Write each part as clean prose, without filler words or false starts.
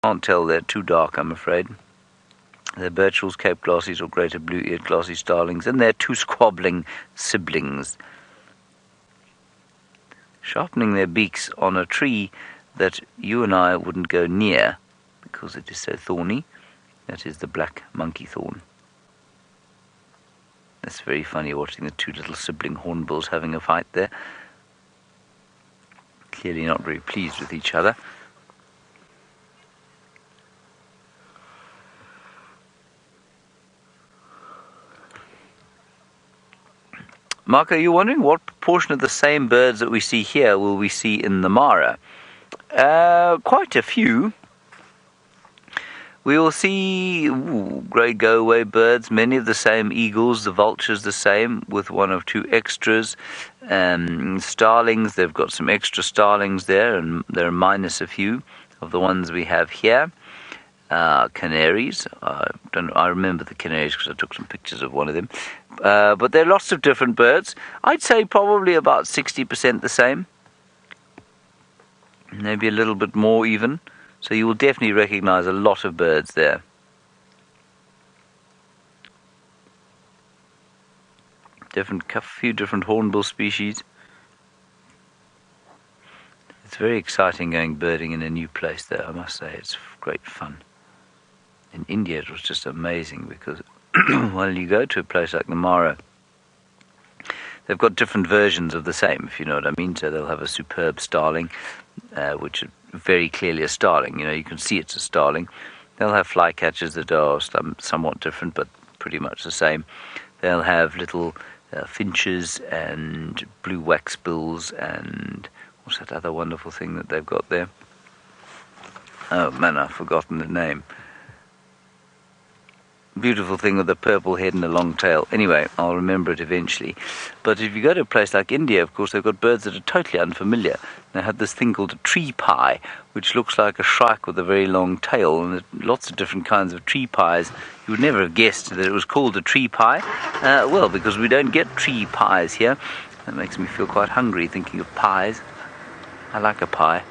Can't tell, they're too dark, I'm afraid. They're Birchall's, Cape Glossies, or Greater Blue-eared Glossy Starlings, and they're two squabbling siblings, sharpening their beaks on a tree that you and I wouldn't go near because it is so thorny. That is the black monkey thorn. It's very funny watching the two little sibling hornbills having a fight there. Clearly not very pleased with each other. Mark, are you wondering what proportion of the same birds that we see here will we see in the Mara? Quite a few. We will see grey go-away birds, many of the same eagles, the vultures the same, with one or two extras. Starlings, they've got some extra starlings there, and they're minus a few of the ones we have here. Canaries, I remember the canaries because I took some pictures of one of them. But there are lots of different birds. I'd say probably about 60% the same. Maybe a little bit more even. So you will definitely recognize a lot of birds there. Few different hornbill species. It's very exciting going birding in a new place there, I must say. It's great fun. In India it was just amazing because well, you go to a place like the Mara, they've got different versions of the same, if you know what I mean. So they'll have a superb starling, which is very clearly a starling. You can see it's a starling. They'll have flycatchers that are somewhat different, but pretty much the same. They'll have little finches and blue waxbills and what's that other wonderful thing that they've got there? Oh man, I've forgotten the name. Beautiful thing with a purple head and a long tail. Anyway, I'll remember it eventually. But if you go to a place like India, of course, they've got birds that are totally unfamiliar. They have this thing called a tree pie, which looks like a shrike with a very long tail, and lots of different kinds of tree pies. You would never have guessed that it was called a tree pie. Well, because we don't get tree pies here. That makes me feel quite hungry thinking of pies. I like a pie.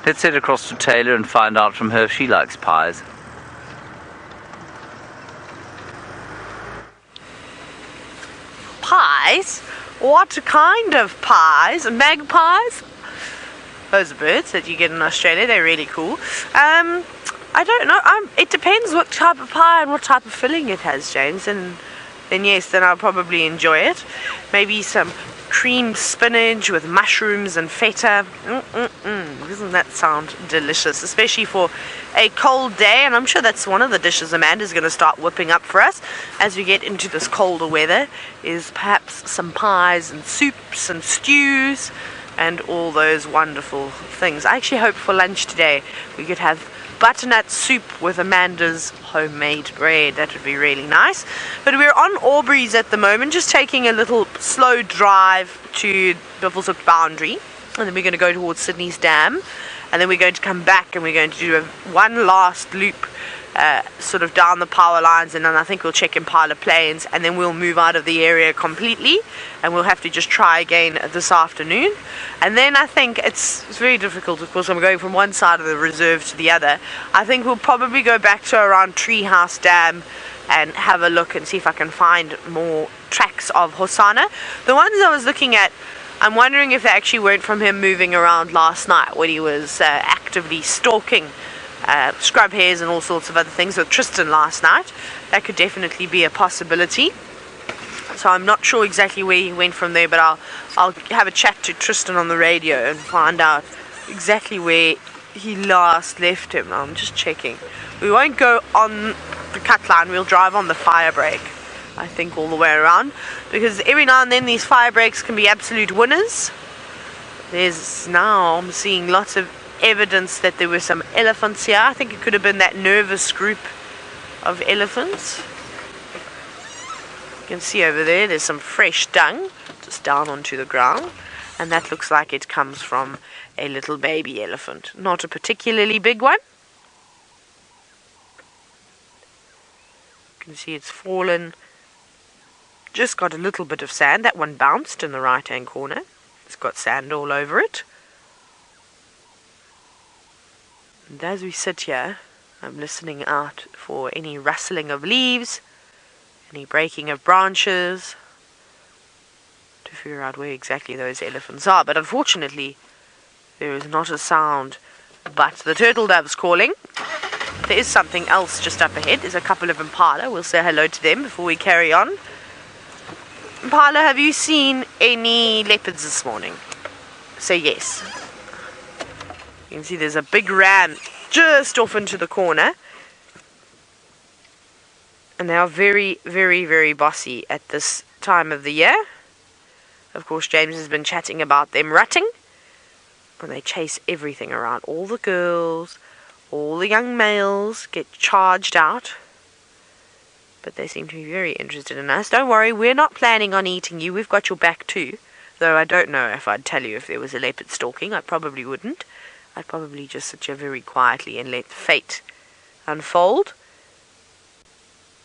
Let's head across to Taylor and find out from her if she likes pies. Pies? What kind of pies? Magpies? Those are birds that you get in Australia. They're really cool. I don't know. It depends what type of pie and what type of filling it has, James. And then yes, then I'll probably enjoy it. Maybe some creamed spinach with mushrooms and feta. Doesn't that sound delicious? Especially for a cold day, and I'm sure that's one of the dishes Amanda's going to start whipping up for us as we get into this colder weather, is perhaps some pies and soups and stews and all those wonderful things. I actually hope for lunch today we could have butternut soup with Amanda's homemade bread. That would be really nice. But we're on Aubrey's at the moment, just taking a little slow drive to Buffelshoek boundary, and then we're going to go towards Sydney's Dam, and then we're going to come back and we're going to do one last loop sort of down the power lines, and then I think we'll check Impala Plains, and then we'll move out of the area completely, and we'll have to just try again this afternoon. And then I think it's very difficult, of course. I'm going from one side of the reserve to the other. I think we'll probably go back to around Treehouse Dam and have a look and see if I can find more tracks of Hosana. The ones I was looking at, I'm wondering if they actually weren't from him moving around last night when he was actively stalking scrub hares and all sorts of other things with Tristan last night. That could definitely be a possibility. So I'm not sure exactly where he went from there, but I'll have a chat to Tristan on the radio and find out exactly where he last left him. I'm just checking. We won't go on the cut line, we'll drive on the fire break, I think, all the way around, because every now and then these fire breaks can be absolute winners. I'm seeing lots of evidence that there were some elephants here. I think it could have been that nervous group of elephants. You can see over there's some fresh dung just down onto the ground, and that looks like it comes from a little baby elephant, not a particularly big one. You can see it's fallen, just got a little bit of sand. That one bounced in the right hand corner. It's got sand all over it. And as we sit here, I'm listening out for any rustling of leaves, any breaking of branches, to figure out where exactly those elephants are. But unfortunately, there is not a sound but the turtle doves calling. There is something else just up ahead. There's a couple of impala. We'll say hello to them before we carry on. Impala, have you seen any leopards this morning? Say yes. You can see there's a big ram just off into the corner. And they are very, very, very bossy at this time of the year. Of course, James has been chatting about them rutting. When they chase everything around. All the girls, all the young males get charged out. But they seem to be very interested in us. Don't worry, we're not planning on eating you. We've got your back too. Though I don't know if I'd tell you if there was a leopard stalking. I probably wouldn't. I'd probably just sit here very quietly and let fate unfold.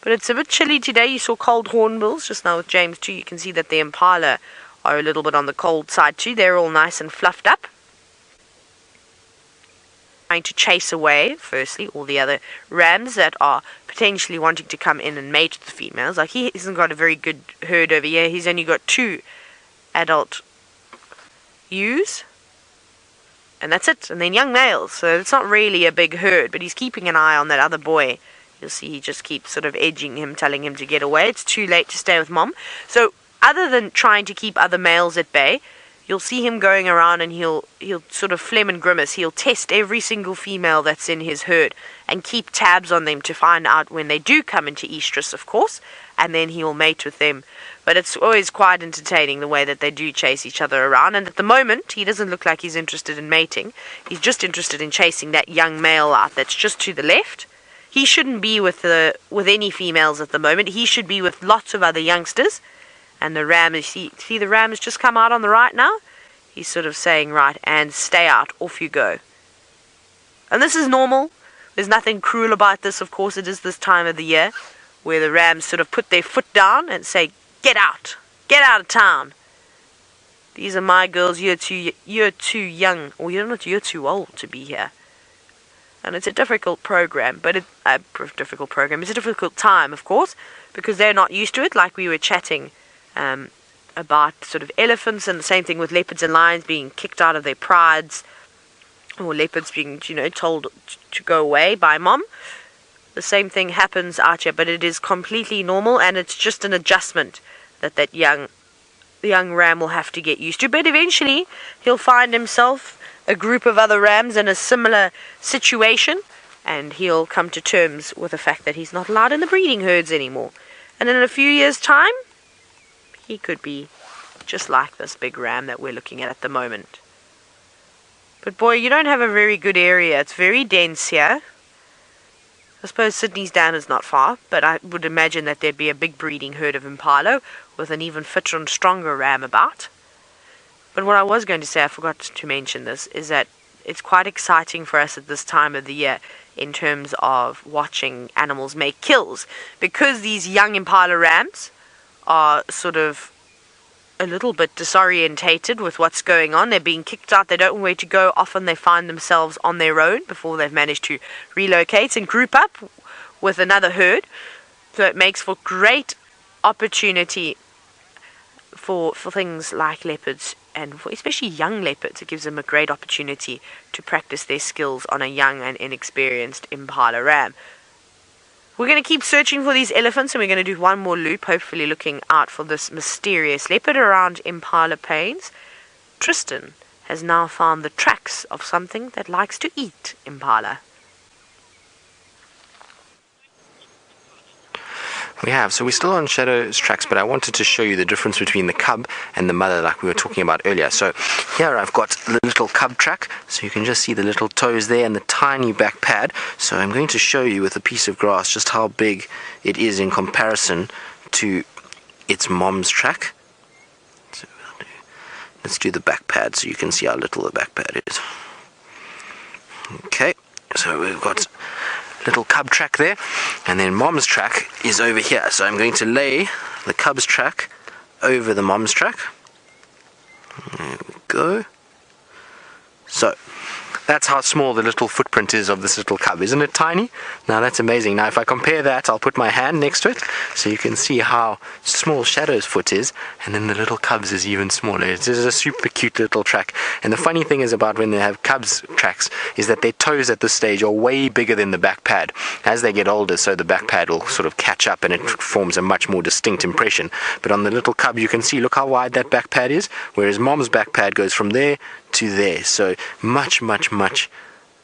But it's a bit chilly today. You saw cold hornbills just now with James too. You can see that the impala are a little bit on the cold side too. They're all nice and fluffed up. Trying to chase away, firstly, all the other rams that are potentially wanting to come in and mate with the females. Like, he hasn't got a very good herd over here. He's only got 2 adult ewes. And that's it. And then young males. So it's not really a big herd. But he's keeping an eye on that other boy. You'll see he just keeps sort of edging him, telling him to get away. It's too late to stay with mom. So other than trying to keep other males at bay, you'll see him going around and he'll sort of phlegm and grimace. He'll test every single female that's in his herd and keep tabs on them to find out when they do come into estrus, of course, and then he'll mate with them. But it's always quite entertaining the way that they do chase each other around. And at the moment, he doesn't look like he's interested in mating. He's just interested in chasing that young male out that's just to the left. He shouldn't be with any females at the moment. He should be with lots of other youngsters. And the ram is, see the ram has just come out on the right now? He's sort of saying, right, and stay out, off you go. And this is normal. There's nothing cruel about this, of course. It is this time of the year where the rams sort of put their foot down and say, get out of town. These are my girls, you're too young, or you're too old to be here. And it's a difficult program, but it's a difficult time, of course, because they're not used to it, like we were chatting about sort of elephants, and the same thing with leopards and lions being kicked out of their prides, or leopards being, told to go away by mom. The same thing happens out here, but it is completely normal, and it's just an adjustment that the young ram will have to get used to. But eventually, he'll find himself a group of other rams in a similar situation, and he'll come to terms with the fact that he's not allowed in the breeding herds anymore. And in a few years' time, he could be just like this big ram that we're looking at the moment. But boy, you don't have a very good area. It's very dense here. I suppose Sydney's down is not far, but I would imagine that there'd be a big breeding herd of impala with an even fitter and stronger ram about. But what I was going to say, I forgot to mention this, is that it's quite exciting for us at this time of the year in terms of watching animals make kills, because these young impala rams are sort of a little bit disorientated with what's going on. They're being kicked out. They don't know where to go. Often they find themselves on their own before they've managed to relocate and group up with another herd. So it makes for great opportunity for things like leopards, and for especially young leopards. It gives them a great opportunity to practice their skills on a young and inexperienced impala ram. We're going to keep searching for these elephants, and we're going to do one more loop, hopefully looking out for this mysterious leopard around impala plains. Tristan has now found the tracks of something that likes to eat impala. We have. So we're still on Shadow's tracks, but I wanted to show you the difference between the cub and the mother like we were talking about earlier. So here I've got the little cub track, so you can just see the little toes there and the tiny back pad. So I'm going to show you with a piece of grass just how big it is in comparison to its mom's track. So let's do the back pad so you can see how little the back pad is. Okay, so we've got little cub track there, and then mom's track is over here. So I'm going to lay the cub's track over the mom's track. There we go. So That's how small the little footprint is of this little cub. Isn't it tiny? Now that's amazing. Now if I compare that, I'll put my hand next to it so you can see how small Shadow's foot is, and then the little cub's is even smaller. It is a super cute little track. And the funny thing is about when they have cubs tracks is that their toes at this stage are way bigger than the back pad. As they get older, so the back pad will sort of catch up and it forms a much more distinct impression. But on the little cub you can see, look how wide that back pad is, whereas mom's back pad goes from there to there, so much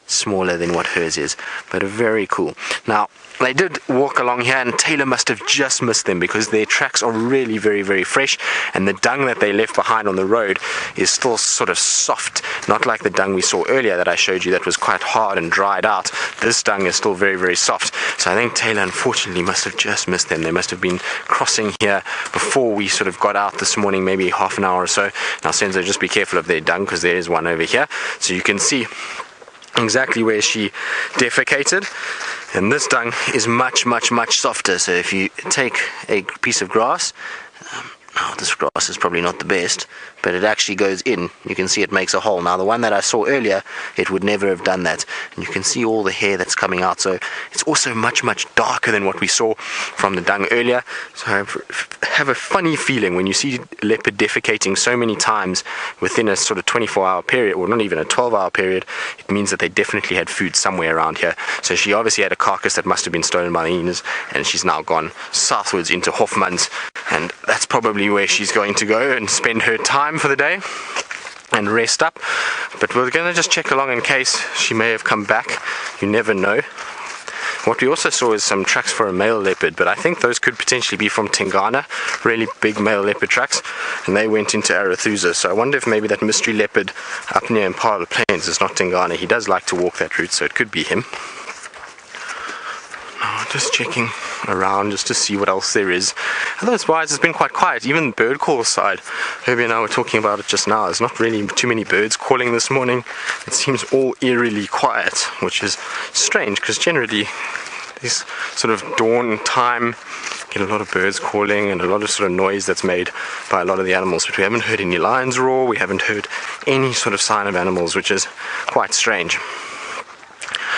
smaller than what hers is, but very cool. Now they did walk along here, and Taylor must have just missed them because their tracks are really very fresh, and the dung that they left behind on the road is still sort of soft, not like the dung we saw earlier that I showed you that was quite hard and dried out. This dung is still very soft, so I think Taylor unfortunately must have just missed them. They must have been crossing here before we sort of got out this morning, maybe half an hour or so. Now Senzo, just be careful of their dung because there is one over here, so you can see exactly where she defecated, and this dung is much softer. So if you take a piece of grass, this grass is probably not the best, but it actually goes in. You can see it makes a hole. Now the one that I saw earlier, it would never have done that, and you can see all the hair that's coming out. So it's also much darker than what we saw from the dung earlier. So I have a funny feeling when you see leopard defecating so many times within a sort of 24-hour period, or not even a 12-hour period, it means that they definitely had food somewhere around here. So she obviously had a carcass that must have been stolen by the hyenas, and she's now gone southwards into Hofmann's, and that's probably where she's going to go and spend her time for the day and rest up. But we're going to just check along in case she may have come back. You never know. What we also saw is some tracks for a male leopard, but I think those could potentially be from Tingana, really big male leopard tracks, and they went into Arathusa. So I wonder if maybe that mystery leopard up near Impala Plains is not Tingana. He does like to walk that route, so it could be him. Just checking around just to see what else there is. Otherwise it's been quite quiet. Even the bird call side, Herbie and I were talking about it just now, there's not really too many birds calling this morning. It seems all eerily quiet, which is strange because generally this sort of dawn time get a lot of birds calling and a lot of sort of noise that's made by a lot of the animals, but we haven't heard any lions roar, we haven't heard any sort of sign of animals, which is quite strange.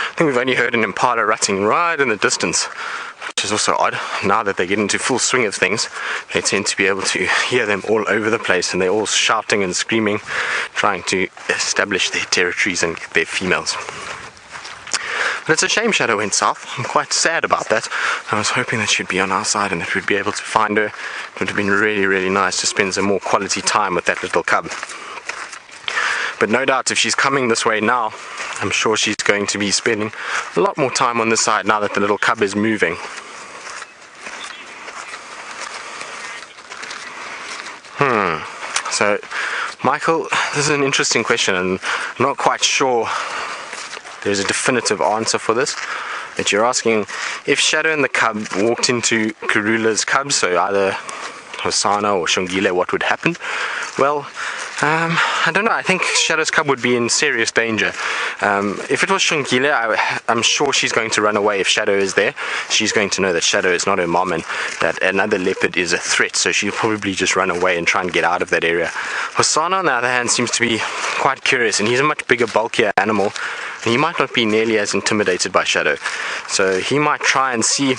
I think we've only heard an impala rutting right in the distance, which is also odd. Now that they get into full swing of things, they tend to be able to hear them all over the place, and they're all shouting and screaming, trying to establish their territories and get their females. But it's a shame Shadow went south. I'm quite sad about that. I was hoping that she'd be on our side and that we'd be able to find her. It would have been really nice to spend some more quality time with that little cub. But no doubt if she's coming this way now, I'm sure she's going to be spending a lot more time on this side now that the little cub is moving. So, Michael, this is an interesting question, and I'm not quite sure there's a definitive answer for this. But you're asking if Shadow and the cub walked into Karula's cubs, so either Hosana or Shongile, what would happen? Well, I don't know. I think Shadow's cub would be in serious danger. If it was Shongile, I'm sure she's going to run away if Shadow is there. She's going to know that Shadow is not her mom and that another leopard is a threat, so she'll probably just run away and try and get out of that area. Hosana, on the other hand, seems to be quite curious, and he's a much bigger, bulkier animal, and he might not be nearly as intimidated by Shadow. So he might try and see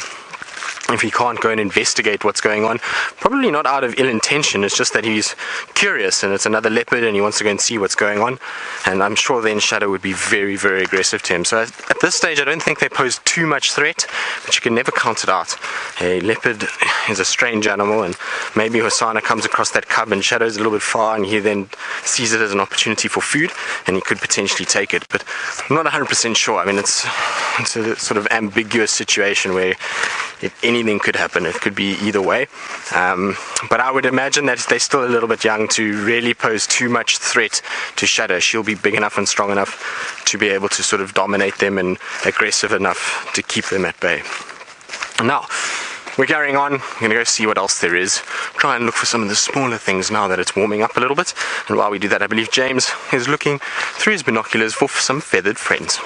if he can't go and investigate what's going on. Probably not out of ill intention, it's just that he's curious and it's another leopard and he wants to go and see what's going on, and I'm sure then Shadow would be very aggressive to him. So at this stage I don't think they pose too much threat, but you can never count it out. A leopard is a strange animal, and maybe Hosana comes across that cub and Shadow's a little bit far and he then sees it as an opportunity for food and he could potentially take it, but I'm not 100% sure. I mean, it's a sort of ambiguous situation where anything could happen. It could be either way, but I would imagine that they're still a little bit young to really pose too much threat to Shadow. She'll be big enough and strong enough to be able to sort of dominate them and aggressive enough to keep them at bay. Now we're carrying on. We're going to go see what else there is, try and look for some of the smaller things now that it's warming up a little bit, and while we do that I believe James is looking through his binoculars for some feathered friends.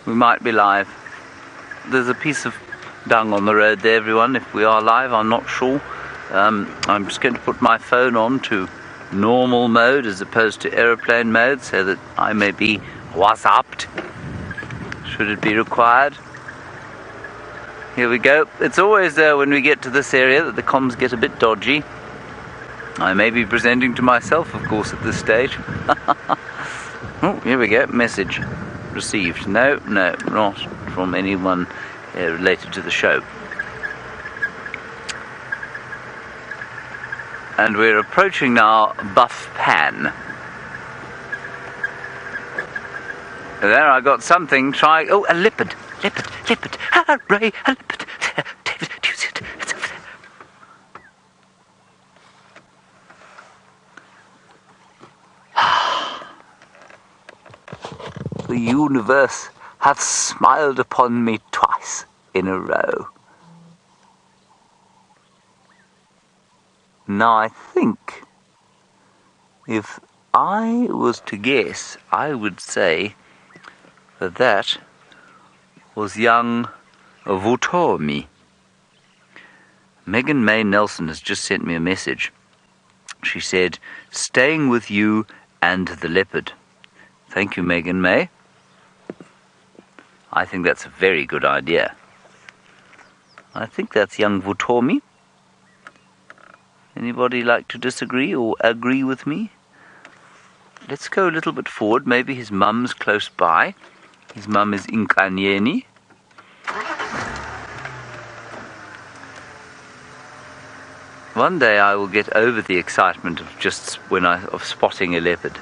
We might be live. There's a piece of dung on the road there, everyone. If we are live, I'm not sure. I'm just going to put my phone on to normal mode as opposed to aeroplane mode so that I may be WhatsApped should it be required. Here we go. It's always when we get to this area that the comms get a bit dodgy. I may be presenting to myself, of course, at this stage. Oh, here we go. Message received. No, not from anyone related to the show. And we're approaching now Buff Pan. There, I got something trying. Oh, a leopard. Leopard. Hooray, a leopard. David, do you see it? It's over there. The universe hath smiled upon me twice in a row. Now, I think if I was to guess, I would say that was young Vutomi. Megan May Nelson has just sent me a message. She said, "Staying with you and the leopard." Thank you, Megan May. I think that's a very good idea. I think that's young Vutomi. Anybody like to disagree or agree with me? Let's go a little bit forward. Maybe his mum's close by. His mum is Inkanyeni. One day I will get over the excitement of spotting a leopard,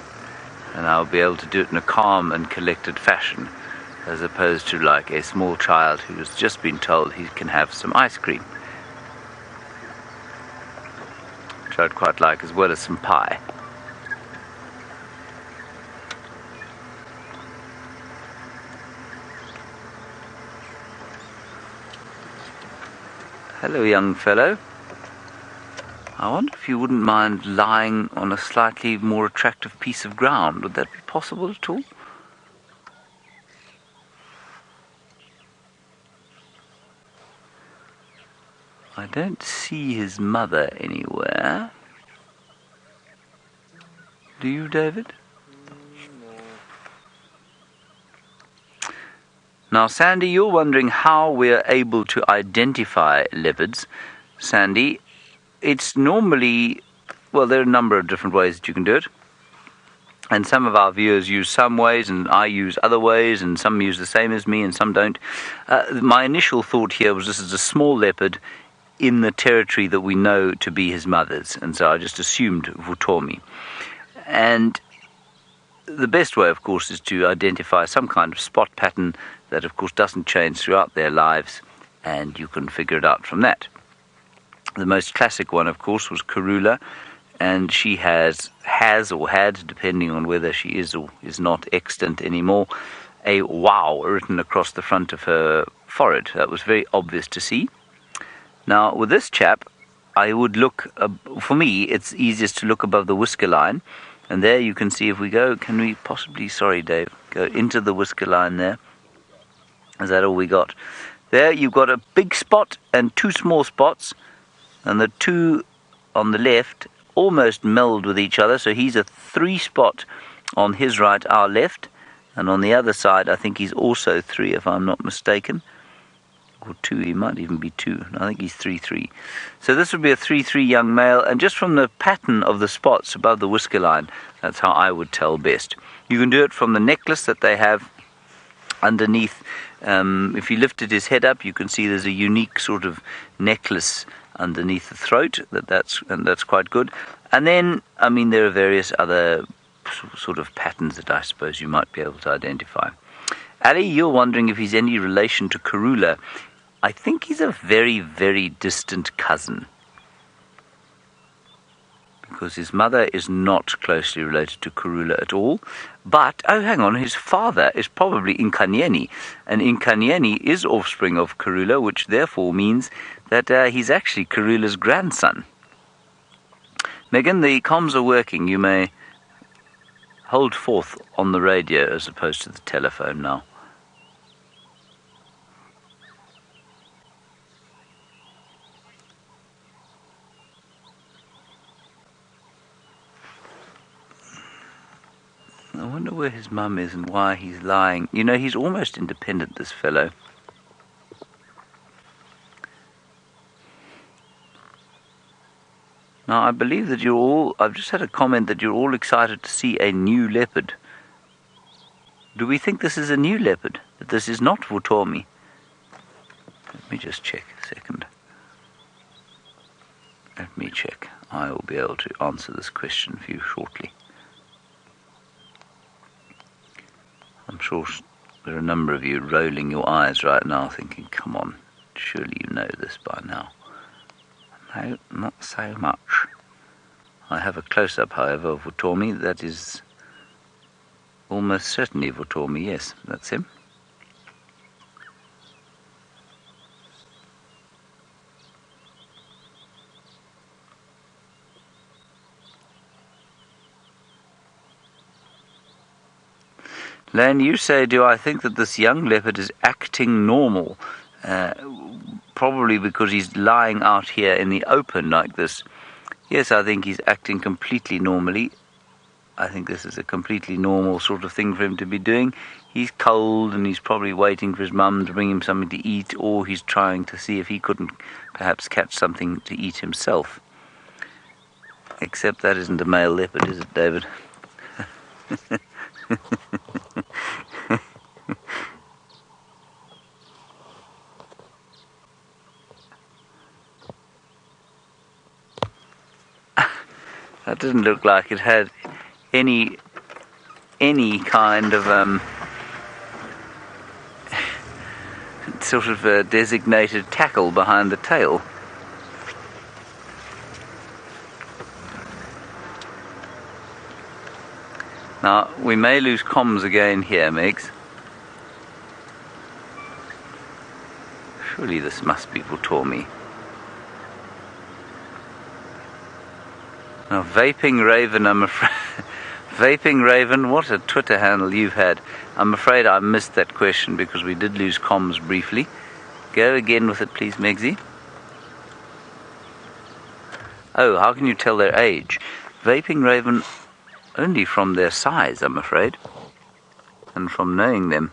and I'll be able to do it in a calm and collected fashion, as opposed to like a small child who has just been told he can have some ice cream, which I'd quite like, as well as some pie. Hello, young fellow. I wonder if you wouldn't mind lying on a slightly more attractive piece of ground. Would that be possible at all? I don't see his mother anywhere. Do you, David? Now, Sandy, you're wondering how we're able to identify leopards. Sandy, it's normally, well, there are a number of different ways that you can do it. And some of our viewers use some ways, and I use other ways, and some use the same as me, and some don't. My initial thought here was this is a small leopard in the territory that we know to be his mother's, and so I just assumed Vutomi. And the best way, of course, is to identify some kind of spot pattern that, of course, doesn't change throughout their lives, and you can figure it out from that. The most classic one, of course, was Karula, and she has or had, depending on whether she is or is not extant anymore, a wow written across the front of her forehead. That was very obvious to see. Now, with this chap, I would look, for me, it's easiest to look above the whisker line, and there you can see if we go, can we possibly, sorry Dave, go into the whisker line there. Is that all we got? There you've got a big spot and two small spots, and the two on the left almost meld with each other, so he's a 3 spot on his right, our left, and on the other side I think he's also 3 if I'm not mistaken, or 2, he might even be 2, I think he's 3-3. So this would be a 3-3 young male, and just from the pattern of the spots above the whisker line, that's how I would tell best. You can do it from the necklace that they have underneath. If you lifted his head up, you can see there's a unique sort of necklace underneath the throat, that's quite good. And then, I mean, there are various other sort of patterns that I suppose you might be able to identify. Ali, you're wondering if he's any relation to Karula. I think he's a very, very distant cousin, because his mother is not closely related to Karula at all. But, oh, hang on, his father is probably Inkanyeni, and Inkanyeni is offspring of Karula, which therefore means that he's actually Karula's grandson. Megan, the comms are working. You may hold forth on the radio as opposed to the telephone now. I wonder where his mum is and why he's lying. You know, he's almost independent, this fellow. Now, I believe that you're all... I've just had a comment that you're all excited to see a new leopard. Do we think this is a new leopard? That this is not Vutomi? Let me just check a second. Let me check. I will be able to answer this question for you shortly. I'm sure there are a number of you rolling your eyes right now thinking, come on, surely you know this by now. No, not so much. I have a close-up, however, of Vutomi. That is almost certainly Vutomi, yes, that's him. Lane, you say, do I think that this young leopard is acting normal? Probably because he's lying out here in the open like this. Yes, I think he's acting completely normally. I think this is a completely normal sort of thing for him to be doing. He's cold and he's probably waiting for his mum to bring him something to eat, or he's trying to see if he couldn't perhaps catch something to eat himself. Except that isn't a male leopard, is it, David? That doesn't look like it had any kind of sort of designated tackle behind the tail. Now, we may lose comms again here, Megs. Surely this must be Vutomi. Now, Vaping Raven, I'm afraid... Vaping Raven, what a Twitter handle you've had. I'm afraid I missed that question because we did lose comms briefly. Go again with it, please, Megsy. Oh, how can you tell their age? Vaping Raven, only from their size, I'm afraid. And from knowing them.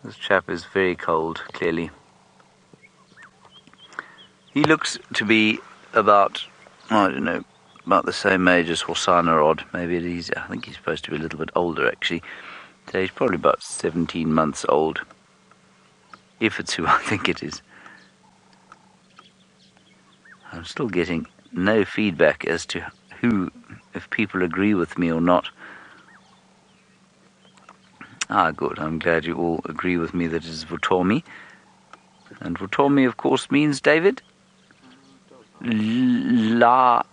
This chap is very cold, clearly. He looks to be about, I don't know, about the same age as Horsanarod. Maybe he's, I think he's supposed to be a little bit older, actually. So he's probably about 17 months old. If it's who I think it is. I'm still getting no feedback as to who, if people agree with me or not. Ah, good. I'm glad you all agree with me that it is Vutomi. And Vutomi, of course, means, David? Life?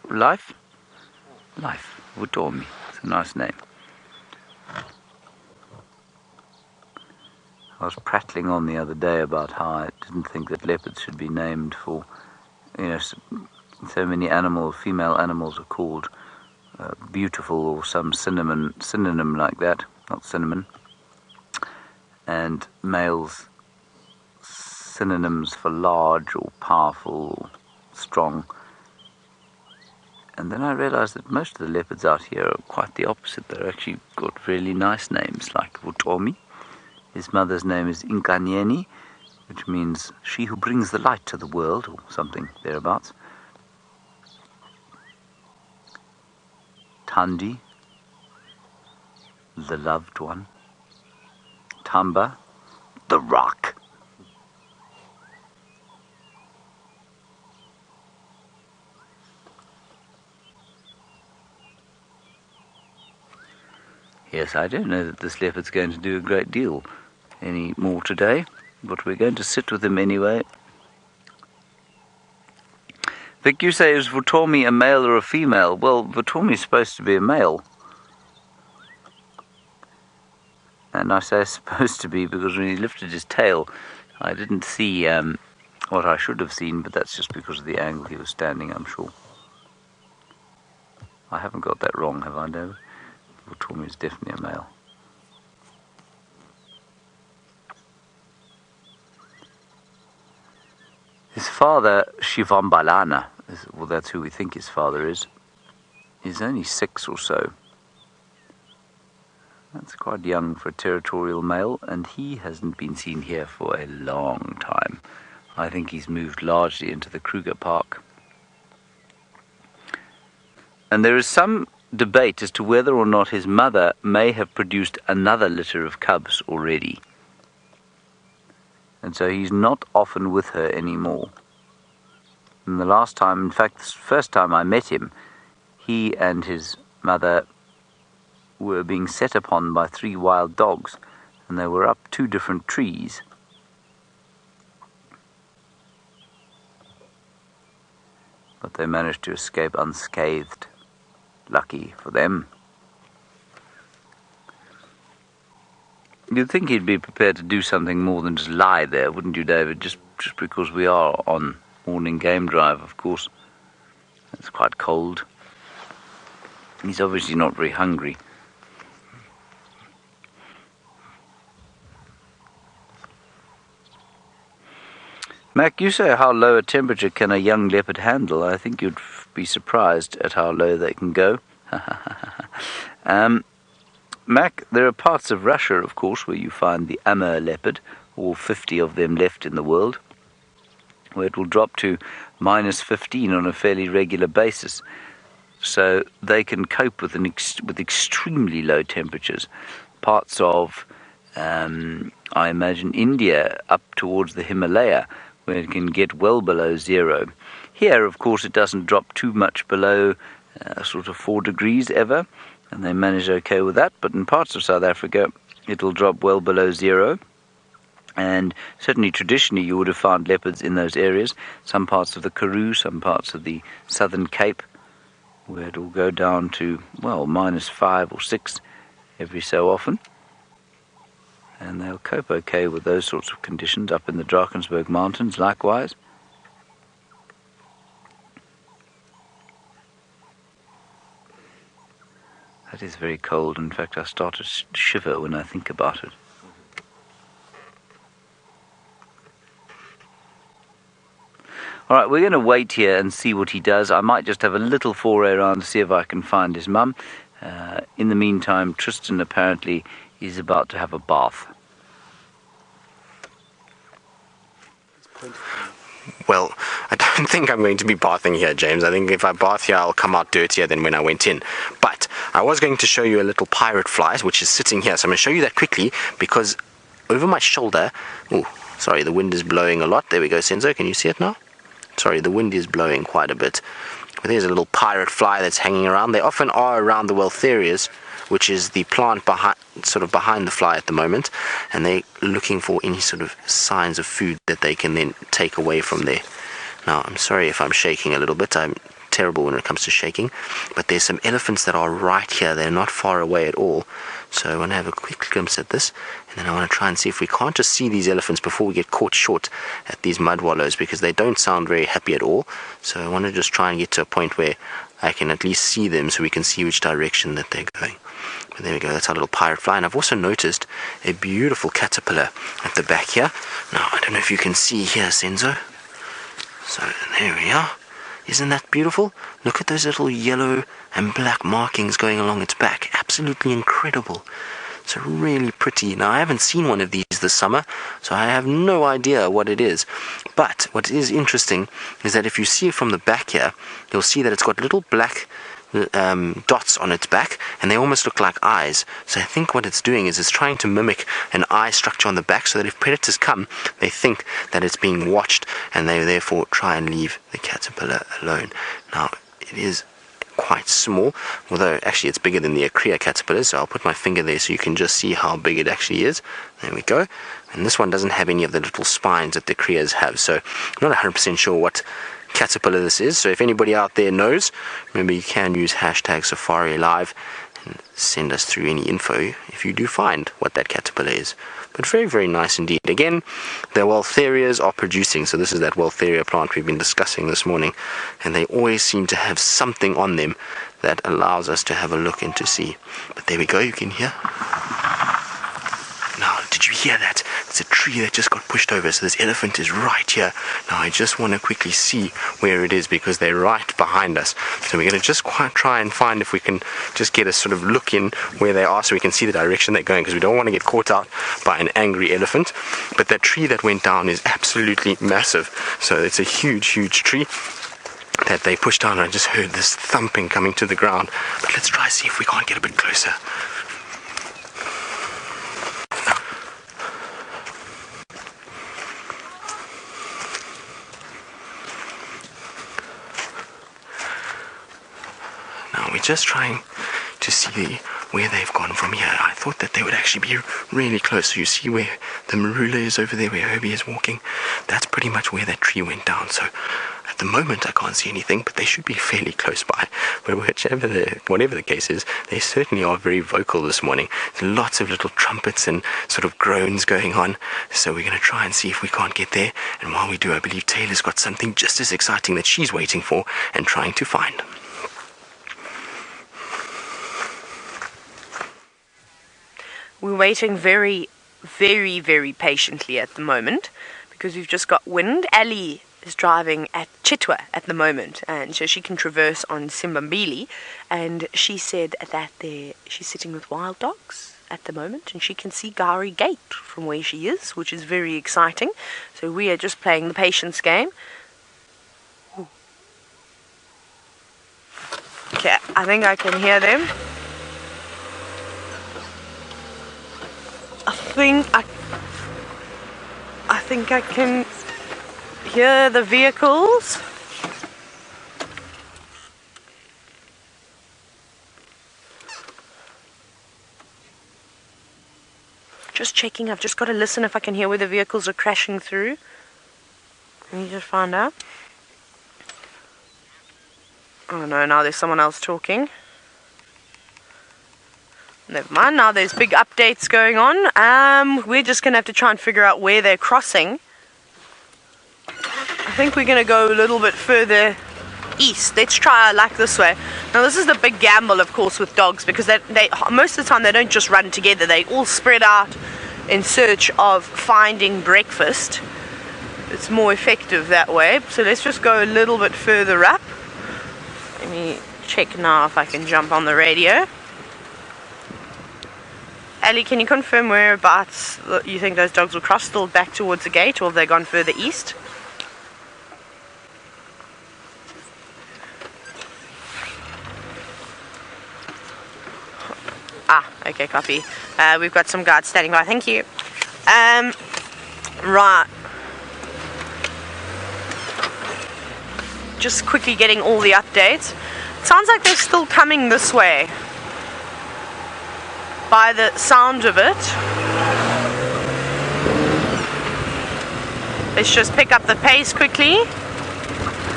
Life? Life. Vutomi. It's a nice name. I was prattling on the other day about how I didn't think that leopards should be named for, you know, so many animals, female animals are called beautiful or some synonym like that, not cinnamon. And males, synonyms for large or powerful or strong. And then I realized that most of the leopards out here are quite the opposite. They're actually got really nice names, like Vutomi. His mother's name is Inkanyeni, which means she who brings the light to the world, or something thereabouts. Tandi, the loved one. Tamba, the rock. Yes, I don't know that this leopard's going to do a great deal any more today, but we're going to sit with him anyway. Vic, you say, is Vutomi a male or a female? Well, Vutomi is supposed to be a male. And I say supposed to be because when he lifted his tail, I didn't see what I should have seen, but that's just because of the angle he was standing, I'm sure. I haven't got that wrong, have I, David? Vutomi is definitely a male. His father, Shivambalana, well, that's who we think his father is only 6 or so. That's quite young for a territorial male, and he hasn't been seen here for a long time. I think he's moved largely into the Kruger Park. And there is some debate as to whether or not his mother may have produced another litter of cubs already. And so he's not often with her anymore. And the last time, in fact, the first time I met him, he and his mother were being set upon by 3 wild dogs, and they were up 2 different trees. But they managed to escape unscathed. Lucky for them. You'd think he'd be prepared to do something more than just lie there, wouldn't you, David? Just because we are on morning game drive, of course. It's quite cold. He's obviously not very hungry. Mac, you say how low a temperature can a young leopard handle? I think you'd be surprised at how low they can go. Mac, there are parts of Russia, of course, where you find the Amur leopard, all 50 of them left in the world, where it will drop to -15 on a fairly regular basis. So they can cope with with extremely low temperatures. Parts of, I imagine, India up towards the Himalaya, where it can get well below 0. Here, of course, it doesn't drop too much below sort of 4 degrees ever, and they manage okay with that. But in parts of South Africa, it'll drop well below 0. And certainly traditionally you would have found leopards in those areas. Some parts of the Karoo, some parts of the Southern Cape, where it will go down to, well, -5 or 6 every so often. And they'll cope okay with those sorts of conditions up in the Drakensberg Mountains, likewise. That is very cold. In fact, I start to shiver when I think about it. All right, we're going to wait here and see what he does. I might just have a little foray around to see if I can find his mum. In the meantime, Tristan apparently is about to have a bath. Well, I don't think I'm going to be bathing here, James. I think if I bath here, I'll come out dirtier than when I went in. But I was going to show you a little pirate fly, which is sitting here. So I'm going to show you that quickly, because over my shoulder... Oh, sorry, the wind is blowing a lot. There we go, Senzo. Can you see it now? Sorry, the wind is blowing quite a bit. But there's a little pirate fly that's hanging around. They often are around the WildEarthTV, which is the plant behind the fly at the moment, and they're looking for any sort of signs of food that they can then take away from there. Now, I'm sorry if I'm shaking a little bit. I'm terrible when it comes to shaking, but there's some elephants that are right here. They're not far away at all. So I want to have a quick glimpse at this, and then I want to try and see if we can't just see these elephants before we get caught short at these mud wallows, because they don't sound very happy at all. So I want to just try and get to a point where I can at least see them, so we can see which direction that they're going. But there we go, that's our little pirate fly. And I've also noticed a beautiful caterpillar at the back here. Now, I don't know if you can see here, Senzo. So there we are. Isn't that beautiful? Look at those little yellow and black markings going along its back. Absolutely incredible. So really pretty. Now, I haven't seen one of these this summer, so I have no idea what it is. But what is interesting is that if you see it from the back here, you'll see that it's got little black dots on its back, and they almost look like eyes. So I think what it's doing is it's trying to mimic an eye structure on the back, so that if predators come, they think that it's being watched, and they therefore try and leave the caterpillar alone. Now, it is quite small, although actually it's bigger than the Acrea caterpillar, so I'll put my finger there so you can just see how big it actually is. There we go. And this one doesn't have any of the little spines that the Acreas have, so I'm not 100% sure what caterpillar this is. So if anybody out there knows, remember you can use #SafariLive and send us through any info if you do find what that caterpillar is. But very, very nice indeed. Again, the WildEarthTVs are producing, so this is that WildEarthTV plant we've been discussing this morning, and they always seem to have something on them that allows us to have a look and to see. But there we go, you can hear. Now, did you hear that? It's a tree that just got pushed over, so this elephant is right here. Now, I just want to quickly see where it is because they're right behind us. So we're going to just try and find if we can just get a sort of look in where they are so we can see the direction they're going, because we don't want to get caught out by an angry elephant. But that tree that went down is absolutely massive. So it's a huge, huge tree that they pushed down. I just heard this thumping coming to the ground. But let's try and see if we can't get a bit closer. We're just trying to see where they've gone from here. I thought that they would actually be really close. So you see where the marula is over there, where Herbie is walking. That's pretty much where that tree went down. So at the moment I can't see anything, but they should be fairly close by. But whatever the case is, they certainly are very vocal this morning. There's lots of little trumpets and sort of groans going on. So we're going to try and see if we can't get there. And while we do, I believe Taylor's got something just as exciting that she's waiting for and trying to find. We're waiting very, very, very patiently at the moment because we've just got wind. Ali is driving at Chitwa at the moment, and so she can traverse on Simbambili, and she said that she's sitting with wild dogs at the moment, and she can see Gari Gate from where she is, which is very exciting. So we are just playing the patience game. Ooh. Okay, I think I can hear them. I think I can hear the vehicles. Just checking. I've just got to listen if I can hear where the vehicles are crashing through. Let me just find out. Oh no, now there's someone else talking. Never mind, now there's big updates going on. We're just going to have to try and figure out where they're crossing. I think we're going to go a little bit further east. Let's try our luck this way. Now this is the big gamble, of course, with dogs, because they most of the time they don't just run together. They all spread out in search of finding breakfast. It's more effective that way. So let's just go a little bit further up. Let me check now if I can jump on the radio. Ali, can you confirm whereabouts you think those dogs will cross? Still back towards the gate, or have they gone further east? Okay, copy. We've got some guards standing by. Thank you. Right. Just quickly getting all the updates. Sounds like they're still coming this way, by the sound of it. Let's just pick up the pace quickly.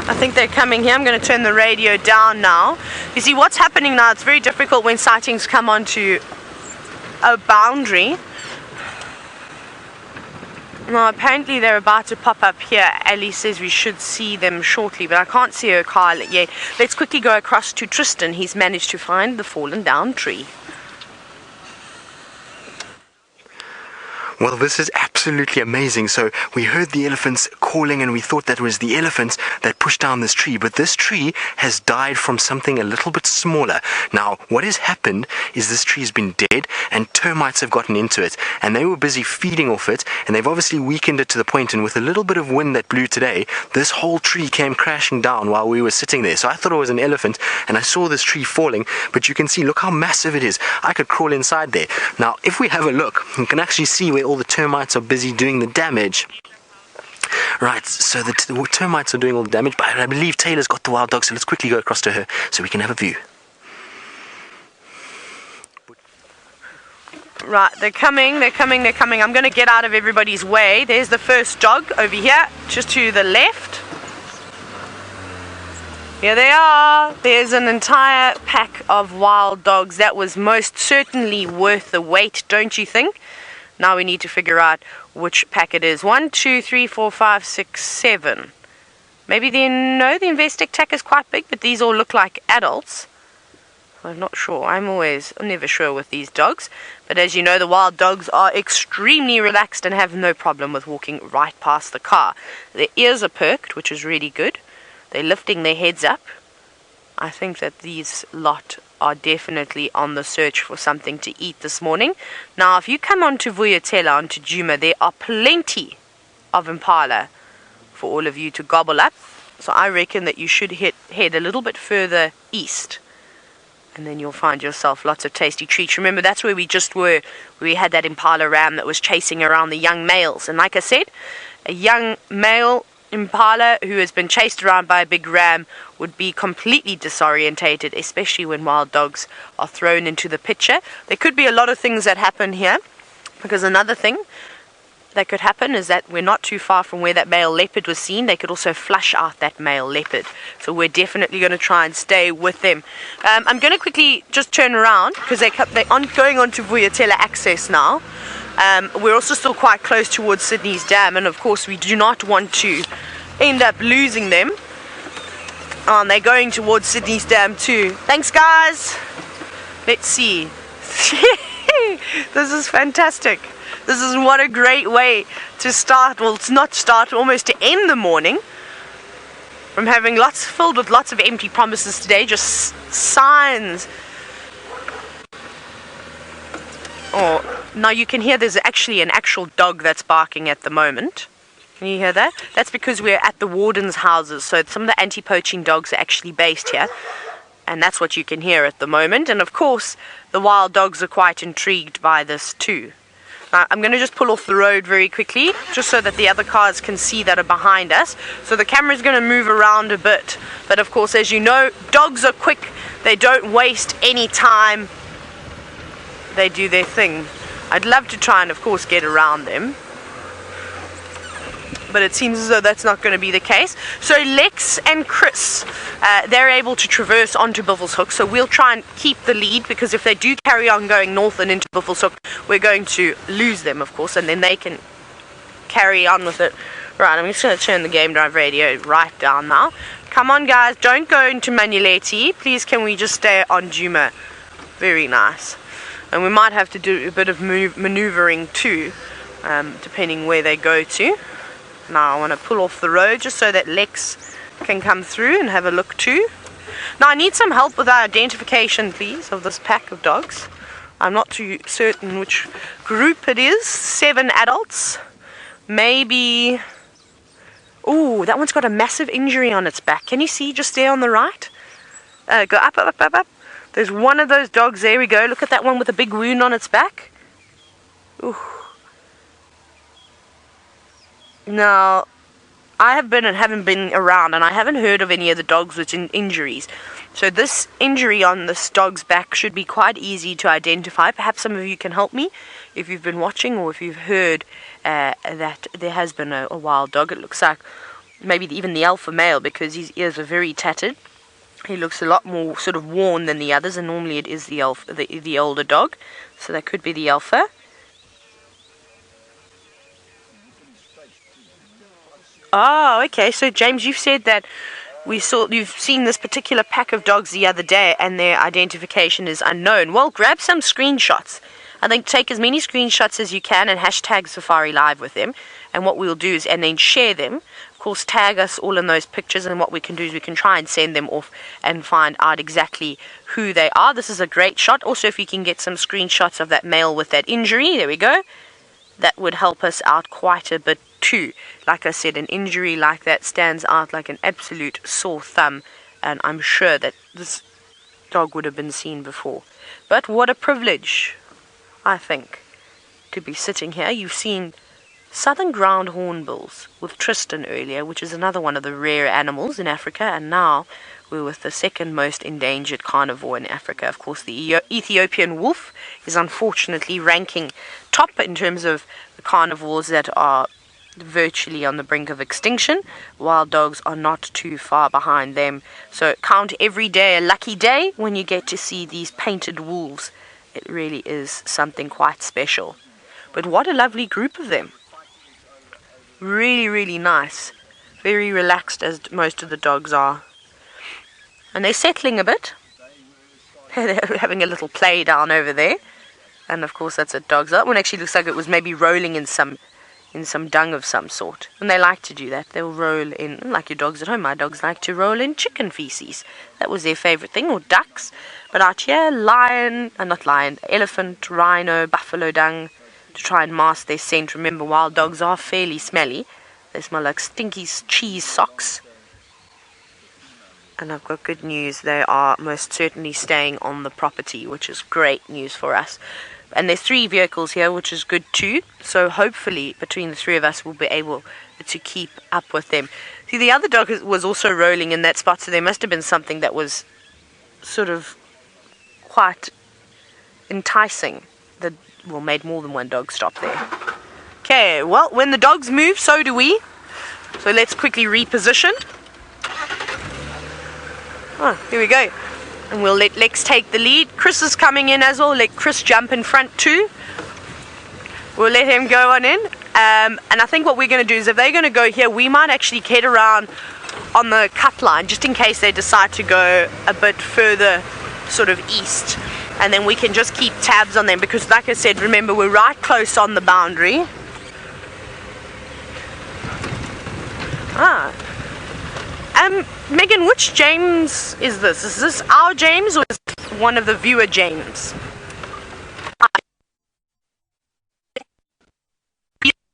I think they're coming here. I'm going to turn the radio down now. You see what's happening now, it's very difficult when sightings come onto a boundary. Now apparently they're about to pop up here. Ali says we should see them shortly, but I can't see her car yet. Let's quickly go across to Tristan. He's managed to find the fallen down tree. Well, this is absolutely amazing. So we heard the elephants calling and we thought that was the elephants that pushed down this tree. But this tree has died from something a little bit smaller. Now, what has happened is this tree has been dead and termites have gotten into it. And they were busy feeding off it. And they've obviously weakened it to the point. And with a little bit of wind that blew today, this whole tree came crashing down while we were sitting there. So I thought it was an elephant and I saw this tree falling. But you can see, look how massive it is. I could crawl inside there. Now, if we have a look, you can actually see where all the termites are busy doing the damage. Right, so the termites are doing all the damage, but I believe Taylor's got the wild dog, so let's quickly go across to her so we can have a view. Right, they're coming. I'm going to get out of everybody's way. There's the first dog over here, just to the left. Here they are. There's an entire pack of wild dogs. That was most certainly worth the wait, don't you think? Now we need to figure out which pack it is. 1, 2, 3, 4, 5, 6, 7. Maybe the Investec tack is quite big, but these all look like adults. I'm not sure. I'm never sure with these dogs. But as you know, the wild dogs are extremely relaxed and have no problem with walking right past the car. Their ears are perked, which is really good. They're lifting their heads up. I think that these lot are definitely on the search for something to eat this morning. Now, if you come onto Vutomi, onto Djuma, there are plenty of Impala for all of you to gobble up. So I reckon that you should head a little bit further east, and then you'll find yourself lots of tasty treats. Remember, that's where we just were. We had that Impala ram that was chasing around the young males. And like I said, a young male Impala who has been chased around by a big ram would be completely disorientated, especially when wild dogs are thrown into the picture. There could be a lot of things that happen here, because another thing that could happen is that we're not too far from where that male leopard was seen. They could also flush out that male leopard. So we're definitely going to try and stay with them. I'm going to quickly just turn around because they're going on to Vutomi access now. We're also still quite close towards Sydney's dam, and of course we do not want to end up losing them. And they're going towards Sydney's dam too. Thanks, guys. Let's see. This is fantastic. This is what a great way to start, well, it's not start, almost to end the morning. From having filled with lots of empty promises today, just signs. Oh, now you can hear there's actually an actual dog that's barking at the moment. Can you hear that? That's because we're at the warden's houses, so some of the anti-poaching dogs are actually based here. And that's what you can hear at the moment. And of course, the wild dogs are quite intrigued by this too. I'm going to just pull off the road very quickly, just so that the other cars can see that are behind us. So the camera is going to move around a bit. But of course, as you know, dogs are quick. They don't waste any time. They do their thing. I'd love to try and, of course, get around them. But it seems as though that's not going to be the case. So Lex and Chris, they're able to traverse onto Buffelshoek. So we'll try and keep the lead, because if they do carry on going north and into Buffelshoek, we're going to lose them, of course, and then they can carry on with it. Right, I'm just going to turn the game drive radio right down now. Come on, guys, don't go into Manuleti. Please, can we just stay on Djuma? Very nice. And we might have to do a bit of maneuvering too, depending where they go to. Now I want to pull off the road just so that Lex can come through and have a look too. Now I need some help with our identification, please, of this pack of dogs. I'm not too certain which group it is. 7 adults. Maybe... Ooh, that one's got a massive injury on its back. Can you see just there on the right? Go up, up, up, up. There's one of those dogs. There we go. Look at that one with a big wound on its back. Ooh. Now, I have been and haven't been around, and I haven't heard of any of the dogs with injuries. So this injury on this dog's back should be quite easy to identify. Perhaps some of you can help me if you've been watching, or if you've heard that there has been a wild dog. It looks like maybe even the alpha male, because his ears are very tattered. He looks a lot more sort of worn than the others, and normally it is the alpha, the older dog. So that could be the alpha. Oh, okay. So James, you've said that you've seen this particular pack of dogs the other day, and their identification is unknown. Well, grab some screenshots. I think take as many screenshots as you can and hashtag Safari Live with them. And what we'll do is, and then share them. Of course, tag us all in those pictures, and what we can do is we can try and send them off and find out exactly who they are. This is a great shot. Also, if you can get some screenshots of that male with that injury, there we go. That would help us out quite a bit too. Like I said, an injury like that stands out like an absolute sore thumb, and I'm sure that this dog would have been seen before. But what a privilege, I think, to be sitting here. You've seen southern ground hornbills with Tristan earlier, which is another one of the rare animals in Africa, and now we're with the second most endangered carnivore in Africa. Of course, the Ethiopian wolf is unfortunately ranking top in terms of the carnivores that are virtually on the brink of extinction. Wild dogs are not too far behind them. So count every day a lucky day when you get to see these painted wolves. It really is something quite special. But what a lovely group of them. Really, really nice. Very relaxed, as most of the dogs are. And they're settling a bit. They're having a little play down over there. And of course that's what dogs are. That one actually looks like it was maybe rolling in some dung of some sort. And they like to do that. They'll roll in, like your dogs at home. My dogs like to roll in chicken feces. That was their favourite thing, or ducks. But out here, elephant, rhino, buffalo dung, to try and mask their scent. Remember, wild dogs are fairly smelly. They smell like stinky cheese socks. And I've got good news. They are most certainly staying on the property, which is great news for us. And there's 3 vehicles here, which is good too. So hopefully between the 3 of us, we'll be able to keep up with them. See, the other dog was also rolling in that spot, so there must have been something that was sort of quite enticing that made more than one dog stop there. Okay, well, when the dogs move, so do we. So let's quickly reposition. Oh, here we go. And we'll let Lex take the lead. Chris is coming in as well. Let Chris jump in front too. We'll let him go on in. And I think what we're going to do is, if they're going to go here, we might actually head around on the cut line, just in case they decide to go a bit further sort of east. And then we can just keep tabs on them, because like I said, remember, we're right close on the boundary. Megan, which James is this? Is this our James, or is it one of the viewer James?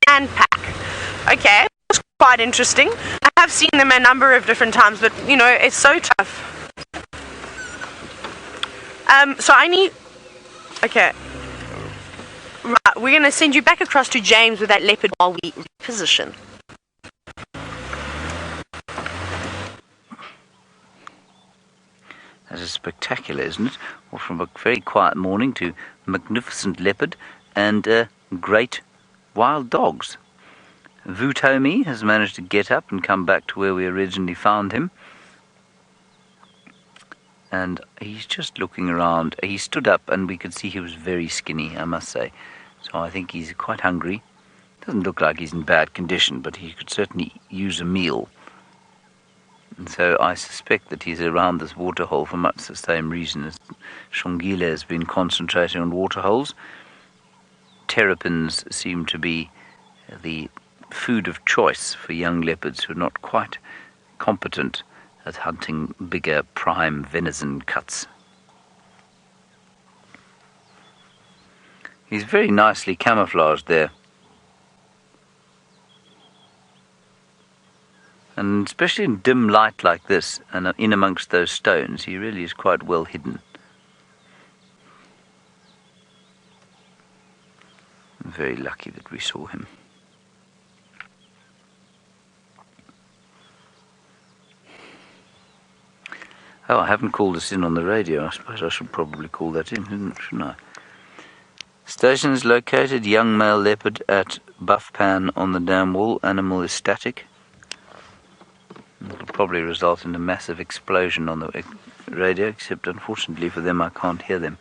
And pack. Okay, that's quite interesting. I have seen them a number of different times, but you know, it's so tough. So I need... Okay. Right, we're going to send you back across to James with that leopard while we reposition. That is spectacular, isn't it? Well, from a very quiet morning to magnificent leopard and great wild dogs. Vutomi has managed to get up and come back to where we originally found him. And he's just looking around. He stood up and we could see he was very skinny, I must say. So I think he's quite hungry. Doesn't look like he's in bad condition, but he could certainly use a meal. And so I suspect that he's around this waterhole for much the same reason as Shongile has been concentrating on waterholes. Terrapins seem to be the food of choice for young leopards who are not quite competent at hunting bigger prime venison cuts. He's very nicely camouflaged there. And especially in dim light like this, and in amongst those stones, he really is quite well hidden. I'm very lucky that we saw him. Oh, I haven't called us in on the radio. I suppose I should probably call that in, shouldn't I? Station is located. Young male leopard at buff pan on the dam wall. Animal is static. It will probably result in a massive explosion on the radio, except unfortunately for them I can't hear them.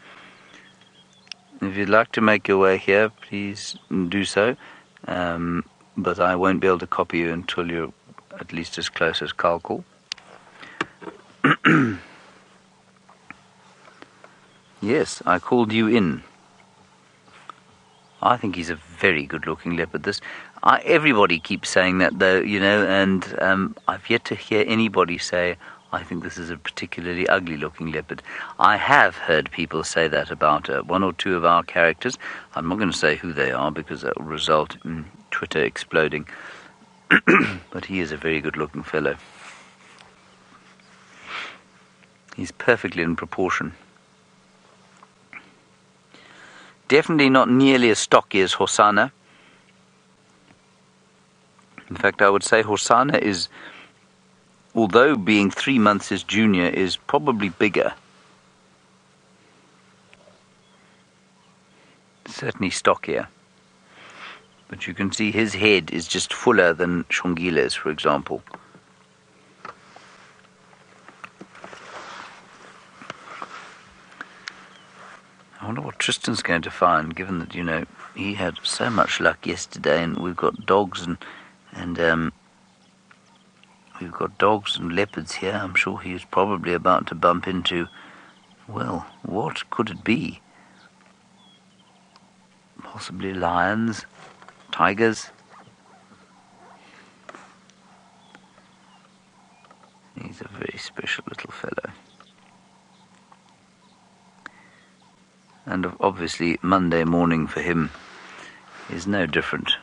If you'd like to make your way here, please do so. But I won't be able to copy you until you're at least as close as Kalkul. Yes, I called you in. I think he's a very good-looking leopard. Everybody keeps saying that, though, you know, and I've yet to hear anybody say, I think this is a particularly ugly-looking leopard. I have heard people say that about one or two of our characters. I'm not going to say who they are because that will result in Twitter exploding. But he is a very good-looking fellow. He's perfectly in proportion. Definitely not nearly as stocky as Hosanna. In fact, I would say Hosanna is, although being 3 months his junior, is probably bigger. Certainly stockier. But you can see his head is just fuller than Shongile's, for example. I wonder what Tristan's going to find, given that, you know, he had so much luck yesterday, and we've got dogs and we've got dogs and leopards here. I'm sure he's probably about to bump into Well, what could it be? Possibly lions, tigers. He's a very special little fellow. And obviously Monday morning for him is no different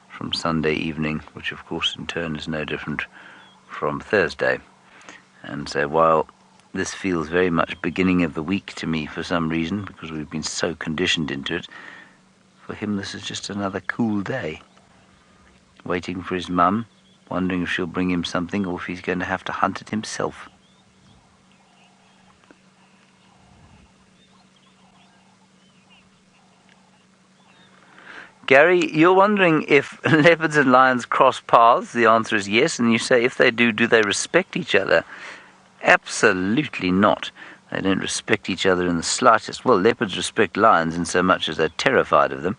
from Sunday evening, which of course in turn is no different from Thursday. And so while this feels very much beginning of the week to me for some reason, because we've been so conditioned into it, for him this is just another cool day. Waiting for his mum, wondering if she'll bring him something or if he's going to have to hunt it himself. Gary, you're wondering if leopards and lions cross paths. The answer is yes, and you say if they do they respect each other? Absolutely not. They don't respect each other in the slightest. Well, leopards respect lions in so much as they're terrified of them,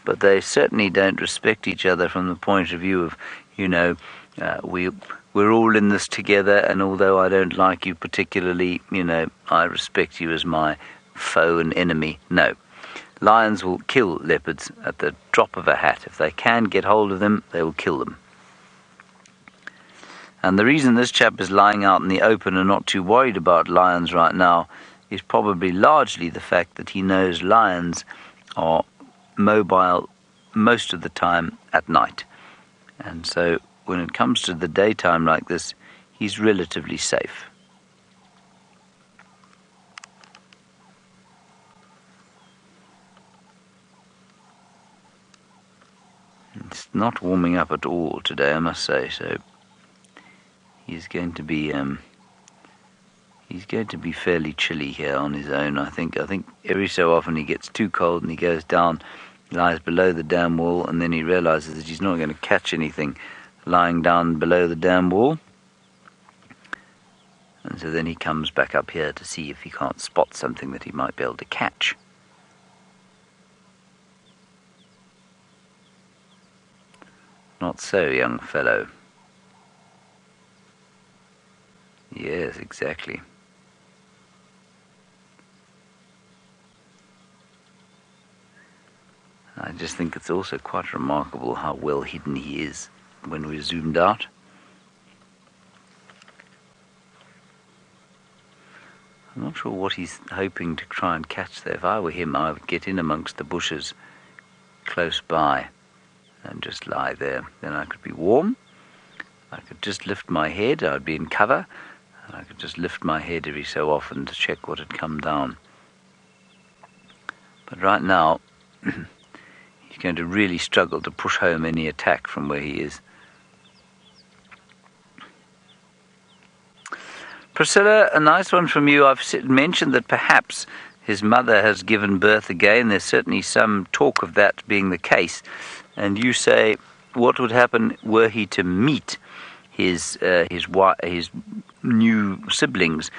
but they certainly don't respect each other from the point of view of, we're all in this together, and although I don't like you particularly, I respect you as my foe and enemy. No. Lions will kill leopards at the drop of a hat. If they can get hold of them, they will kill them. And the reason this chap is lying out in the open and not too worried about lions right now is probably largely the fact that he knows lions are mobile most of the time at night. And so when it comes to the daytime like this, he's relatively safe. It's not warming up at all today, I must say. So he's going to be fairly chilly here on his own. I think every so often he gets too cold and he goes down, lies below the dam wall, and then he realizes that he's not going to catch anything lying down below the dam wall. And so then he comes back up here to see if he can't spot something that he might be able to catch. Not so, young fellow. Yes, exactly. I just think it's also quite remarkable how well hidden he is when we're zoomed out. I'm not sure what he's hoping to try and catch there. If I were him, I would get in amongst the bushes close by and just lie there. Then I could be warm. I could just lift my head. I'd be in cover. And I could just lift my head every so often to check what had come down. But right now, he's going to really struggle to push home any attack from where he is. Priscilla, a nice one from you. I've mentioned that perhaps his mother has given birth again. There's certainly some talk of that being the case. And you say, what would happen were he to meet his new siblings?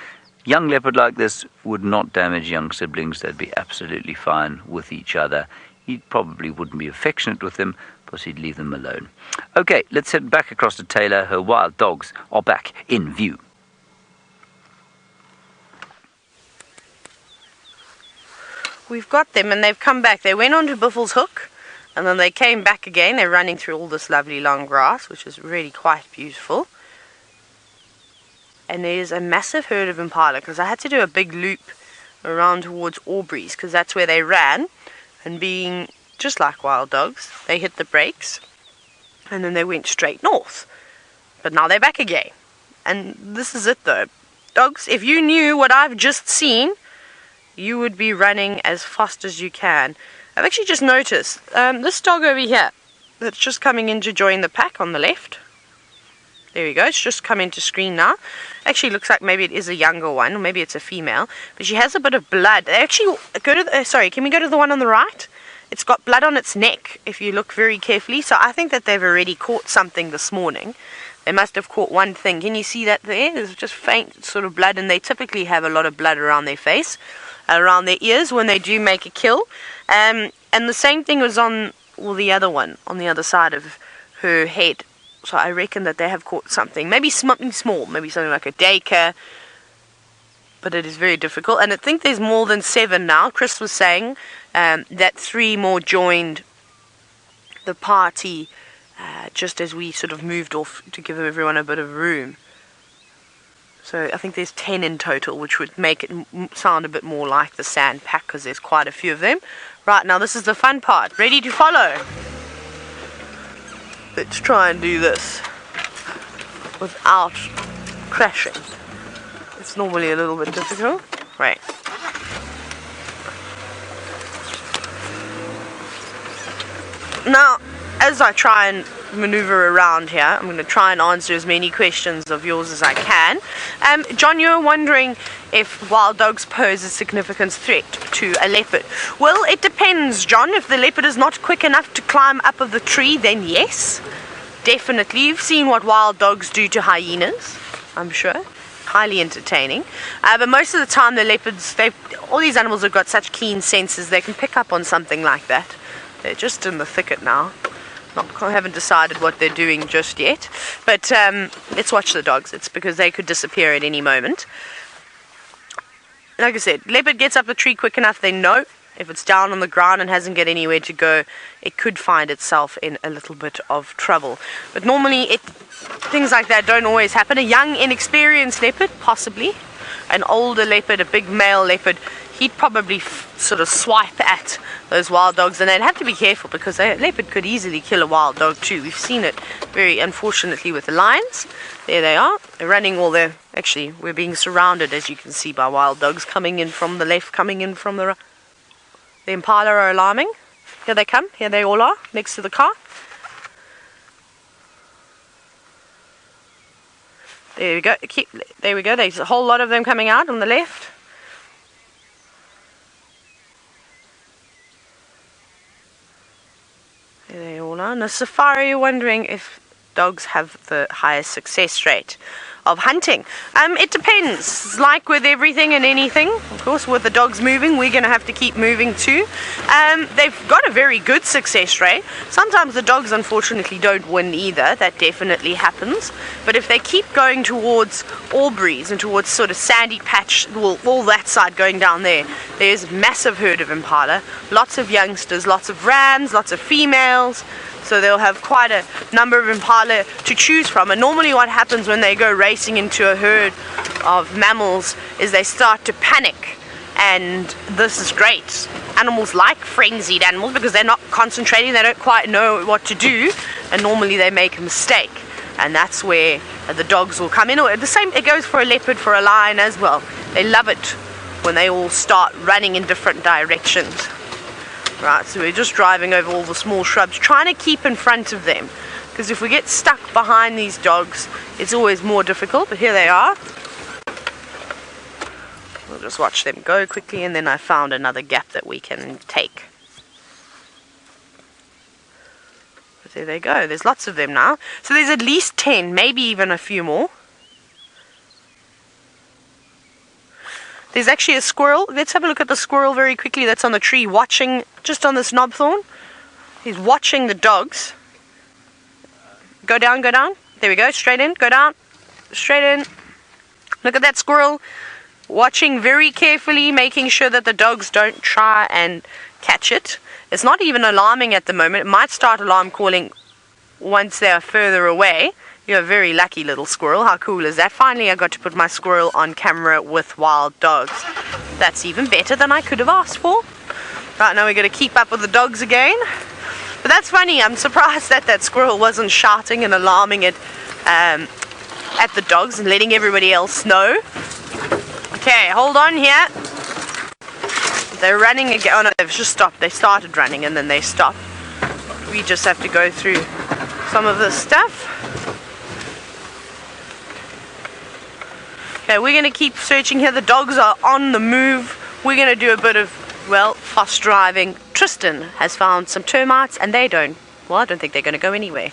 Young leopard like this would not damage young siblings. They'd be absolutely fine with each other. He probably wouldn't be affectionate with them, but he'd leave them alone. Okay, let's head back across to Taylor. Her wild dogs are back in view. We've got them and they've come back. They went onto Biffle's hook and then they came back again. They're running through all this lovely long grass, which is really quite beautiful. And there's a massive herd of impala because I had to do a big loop around towards Aubrey's because that's where they ran. And being just like wild dogs, they hit the brakes and then they went straight north. But now they're back again. And this is it though. Dogs, if you knew what I've just seen, you would be running as fast as you can. I've actually just noticed this dog over here that's just coming in to join the pack on the left. There we go, it's just come into screen now. Actually looks like maybe it is a younger one, or maybe it's a female, but she has a bit of blood. Actually, go to the, can we go to the one on the right? It's got blood on its neck if you look very carefully. So I think that they've already caught something this morning. They must have caught one thing. Can you see that there? There's just faint sort of blood, and they typically have a lot of blood around their face, around their ears when they do make a kill. And the same thing was on the other one, on the other side of her head. So I reckon that they have caught something. Maybe something small, maybe something like a daker. but it is very difficult. And I think there's more than 7 now. Chris was saying that 3 more joined the party just as we sort of moved off to give everyone a bit of room. So I think there's 10 in total, which would make it sound a bit more like the sand pack, because there's quite a few of them. Right, now this is the fun part. Ready to follow? Let's try and do this without crashing. It's normally a little bit difficult. Right. Now, as I try and maneuver around here, I'm going to try and answer as many questions of yours as I can. John, you're wondering if wild dogs pose a significant threat to a leopard. Well, it depends, John. If the leopard is not quick enough to climb up of the tree, then yes, definitely. You've seen what wild dogs do to hyenas, I'm sure. Highly entertaining. But most of the time the leopards, all these animals have got such keen senses, they can pick up on something like that. They're just in the thicket now. Haven't decided what they're doing just yet. But let's watch the dogs. It's because they could disappear at any moment. Like I said, leopard gets up the tree quick enough, they know. If it's down on the ground and hasn't got anywhere to go, it could find itself in a little bit of trouble. But normally things like that don't always happen. A young, inexperienced leopard, possibly. An older leopard, a big male leopard, he'd probably sort of swipe at those wild dogs, and they'd have to be careful because a leopard could easily kill a wild dog too. We've seen it very unfortunately with the lions. There they are. They're running all their... Actually, we're being surrounded, as you can see, by wild dogs coming in from the left, coming in from the right. The Impala are alarming. Here they come. Here they all are, next to the car. There we go. There we go. There's a whole lot of them coming out on the left. There they all are. Now, safari, you're wondering if dogs have the highest success rate of hunting. It depends. It's like with everything and anything. Of course, with the dogs moving, we're going to have to keep moving too. They've got a very good success rate. Sometimes the dogs, unfortunately, don't win either. That definitely happens. But if they keep going towards Aubrey's and towards sort of Sandy Patch, all that side going down there, there's a massive herd of Impala. Lots of youngsters, lots of rams, lots of females. So they'll have quite a number of Impala to choose from. And normally what happens when they go racing into a herd of mammals is they start to panic. And this is great. Animals like frenzied animals because they're not concentrating, they don't quite know what to do, and normally they make a mistake. And that's where the dogs will come in. The same, it goes for a leopard, for a lion as well. They love it when they all start running in different directions. Right, so we're just driving over all the small shrubs, trying to keep in front of them. Because if we get stuck behind these dogs, it's always more difficult. But here they are. We'll just watch them go quickly, and then I found another gap that we can take. But there they go. There's lots of them now. So there's at least 10, maybe even a few more. There's actually a squirrel. Let's have a look at the squirrel very quickly that's on the tree, watching just on this knobthorn. He's watching the dogs. Go down, go down. There we go. Straight in, go down. Straight in. Look at that squirrel. Watching very carefully, making sure that the dogs don't try and catch it. It's not even alarming at the moment. It might start alarm calling once they are further away. You're a very lucky little squirrel. How cool is that? Finally, I got to put my squirrel on camera with wild dogs. That's even better than I could have asked for. Right, now we're going to keep up with the dogs again. But that's funny. I'm surprised that that squirrel wasn't shouting and alarming it at the dogs and letting everybody else know. Okay, hold on here. They're running again. Oh no, they've just stopped. They started running and then they stopped. We just have to go through some of this stuff. Okay, we're going to keep searching here. The dogs are on the move. We're going to do a bit of, well, fast driving. Tristan has found some termites and they don't. Well, I don't think they're going to go anywhere.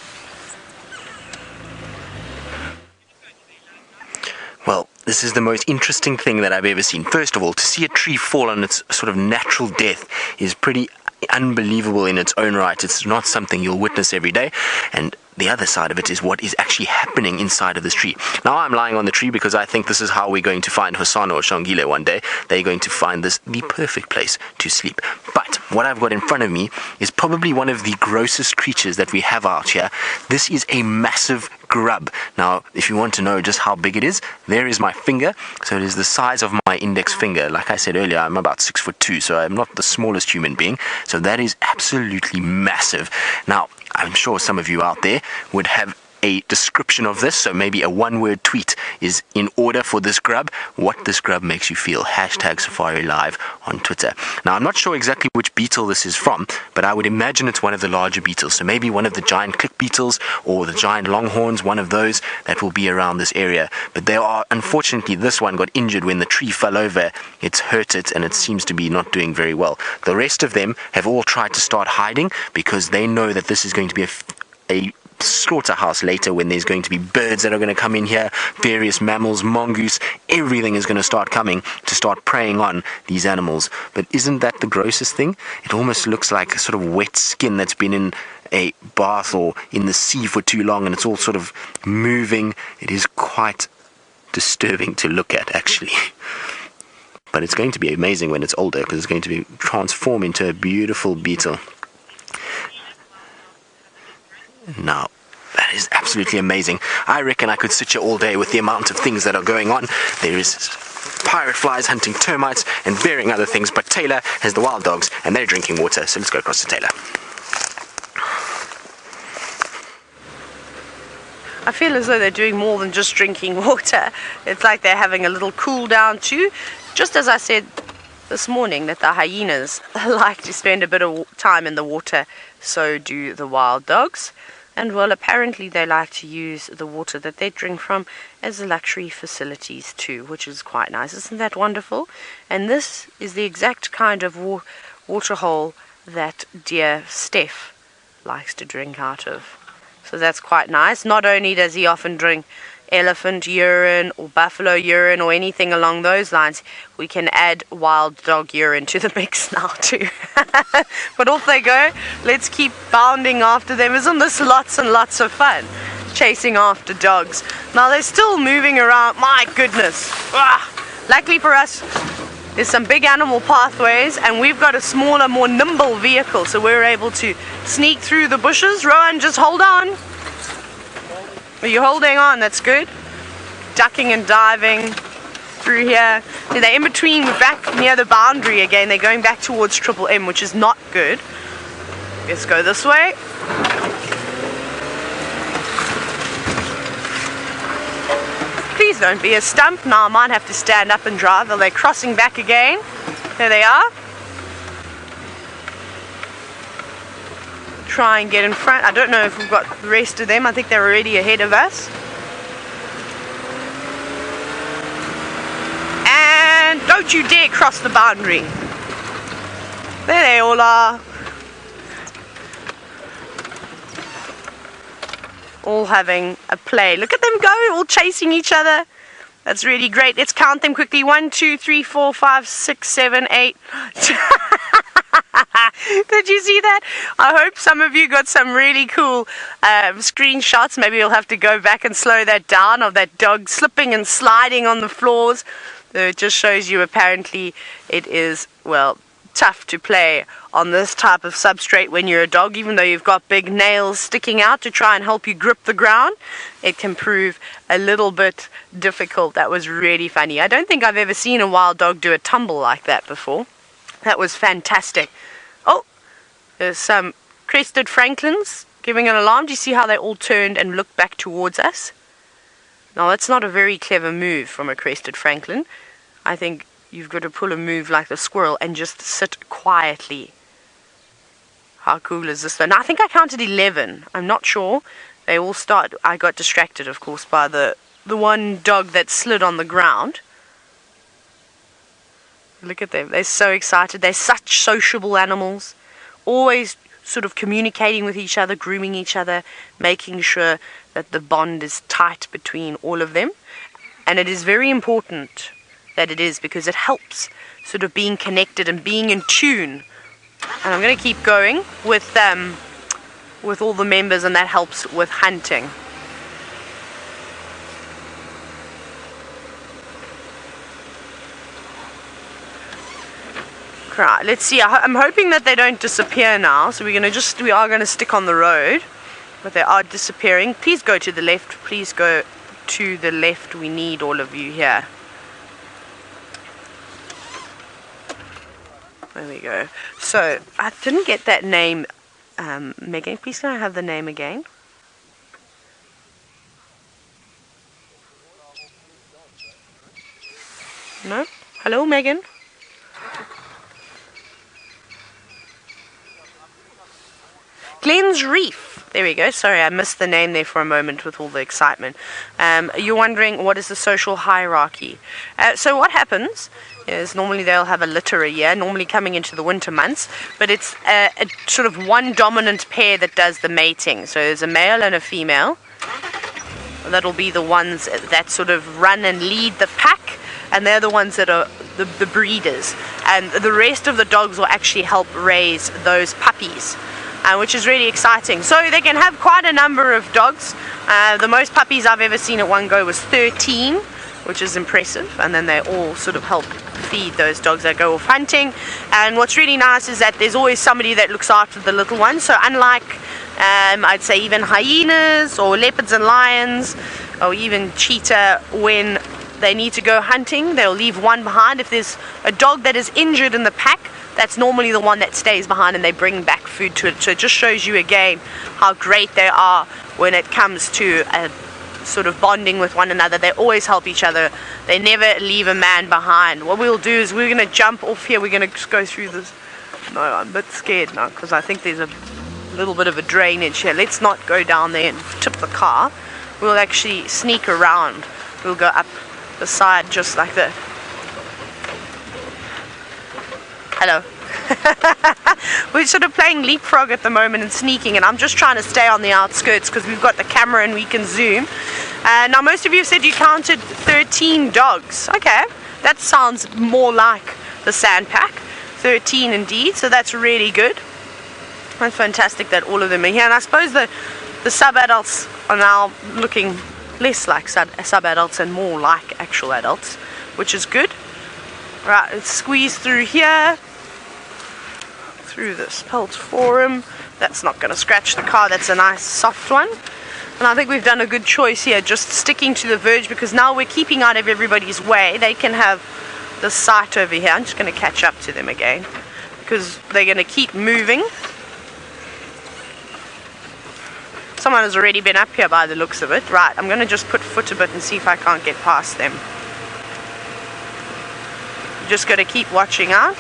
Well, this is the most interesting thing that I've ever seen. First of all, to see a tree fall on its sort of natural death is pretty unbelievable in its own right. It's not something you'll witness every day. And the other side of it is what is actually happening inside of this tree. Now I'm lying on the tree because I think this is how we're going to find Hosanna or Shangile one day. They're going to find this the perfect place to sleep. But what I've got in front of me is probably one of the grossest creatures that we have out here. This is a massive grub. Now, if you want to know just how big it is, there is my finger. So it is the size of my index finger. Like I said earlier, I'm about 6'2", so I'm not the smallest human being. So that is absolutely massive. Now, I'm sure some of you out there would have a description of this, so maybe a one-word tweet is in order for this grub. What this grub makes you feel. #Safari Live on Twitter. Now, I'm not sure exactly which beetle this is from, but I would imagine it's one of the larger beetles. So maybe one of the giant click beetles or the giant longhorns, one of those that will be around this area. But there are, unfortunately, this one got injured when the tree fell over. It's hurt it, and it seems to be not doing very well. The rest of them have all tried to start hiding because they know that this is going to be a slaughterhouse later, when there's going to be birds that are going to come in here, various mammals, mongoose, everything is going to start coming to start preying on these animals. But isn't that the grossest thing? It almost looks like a sort of wet skin that's been in a bath or in the sea for too long, and it's all sort of moving. It is quite disturbing to look at, actually. But it's going to be amazing when it's older, because it's going to be transformed into a beautiful beetle. Now, that is absolutely amazing. I reckon I could sit here all day with the amount of things that are going on. There is pirate flies hunting termites and varying other things, but Taylor has the wild dogs and they're drinking water, so let's go across to Taylor. I feel as though they're doing more than just drinking water. It's like they're having a little cool down too. Just as I said this morning that the hyenas like to spend a bit of time in the water, so do the wild dogs. And well, apparently they like to use the water that they drink from as luxury facilities too, which is quite nice. Isn't that wonderful? And this is the exact kind of water hole that dear Steph likes to drink out of. So that's quite nice. Not only does he often drink elephant urine or buffalo urine or anything along those lines, we can add wild dog urine to the mix now too. But off they go. Let's keep bounding after them. Isn't this lots and lots of fun, chasing after dogs? Now they're still moving around. My goodness. Luckily for us, there's some big animal pathways, and we've got a smaller, more nimble vehicle, so we're able to sneak through the bushes. Rowan, just hold on. Are you holding on? That's good. Ducking and diving through here. So they're in between. We're back near the boundary again. They're going back towards Triple M, which is not good. Let's go this way. Please don't be a stump. Now I might have to stand up and drive. Are they crossing back again? There they are. Try and get in front. I don't know if we've got the rest of them. I think they're already ahead of us. And don't you dare cross the boundary. There they all are. All having a play. Look at them go, all chasing each other. That's really great. Let's count them quickly. 1, 2, 3, 4, 5, 6, 7, 8. Did you see that? I hope some of you got some really cool screenshots. Maybe you'll have to go back and slow that down, of that dog slipping and sliding on the floors. It just shows you apparently it is, well, tough to play on this type of substrate when you're a dog. Even though you've got big nails sticking out to try and help you grip the ground, it can prove a little bit difficult. That was really funny. I don't think I've ever seen a wild dog do a tumble like that before. That was fantastic. Oh, there's some crested francolins giving an alarm. Do you see how they all turned and looked back towards us? Now that's not a very clever move from a crested francolin. I think you've got to pull a move like the squirrel and just sit quietly. How cool is this? Now I think I counted 11. I'm not sure. They all start. I got distracted, of course, by the one dog that slid on the ground. Look at them. They're so excited. They're such sociable animals. Always sort of communicating with each other, grooming each other, making sure that the bond is tight between all of them. And it is very important that it is, because it helps sort of being connected and being in tune. And I'm going to keep going with with all the members, and that helps with hunting. Right, let's see. I'm hoping that they don't disappear now, so we are gonna stick on the road, but they are disappearing. Please go to the left. Please go to the left. We need all of you here. There we go. So I didn't get that name, Megan. Please can I have the name again? No? Hello, Megan? Glenn's Reef. There we go. Sorry, I missed the name there for a moment with all the excitement. You're wondering, what is the social hierarchy? So what happens is normally they'll have a litter a year, normally coming into the winter months, but it's a sort of one dominant pair that does the mating. So there's a male and a female. That'll be the ones that sort of run and lead the pack, and they're the ones that are the breeders. And the rest of the dogs will actually help raise those puppies. Which is really exciting. So they can have quite a number of dogs. The most puppies I've ever seen at one go was 13, which is impressive. And then they all sort of help feed those dogs that go off hunting. And what's really nice is that there's always somebody that looks after the little ones. So unlike, I'd say, even hyenas or leopards and lions, or even cheetah, when they need to go hunting, they'll leave one behind. If there's a dog that is injured in the pack, that's normally the one that stays behind, and they bring back food to it. So it just shows you again how great they are when it comes to sort of bonding with one another. They always help each other. They never leave a man behind. What we'll do is we're going to jump off here. We're going to just go through this. No, I'm a bit scared now because I think there's a little bit of a drainage here. Let's not go down there and tip the car. We'll actually sneak around. We'll go up the side just like that. Hello. We're sort of playing leapfrog at the moment and sneaking, and I'm just trying to stay on the outskirts because we've got the camera and we can zoom. Now most of you said you counted 13 dogs. Okay, that sounds more like the sand pack. 13 indeed, so that's really good. That's fantastic that all of them are here, and I suppose the sub-adults are now looking less like sub-adults and more like actual adults, which is good. Right, let's squeeze through here, through this pelt forum. That's not going to scratch the car. That's a nice soft one. And I think we've done a good choice here, just sticking to the verge, because now we're keeping out of everybody's way. They can have the sight over here. I'm just going to catch up to them again, because they're going to keep moving. Someone has already been up here by the looks of it. Right, I'm going to just put foot a bit and see if I can't get past them. Just got to keep watching out,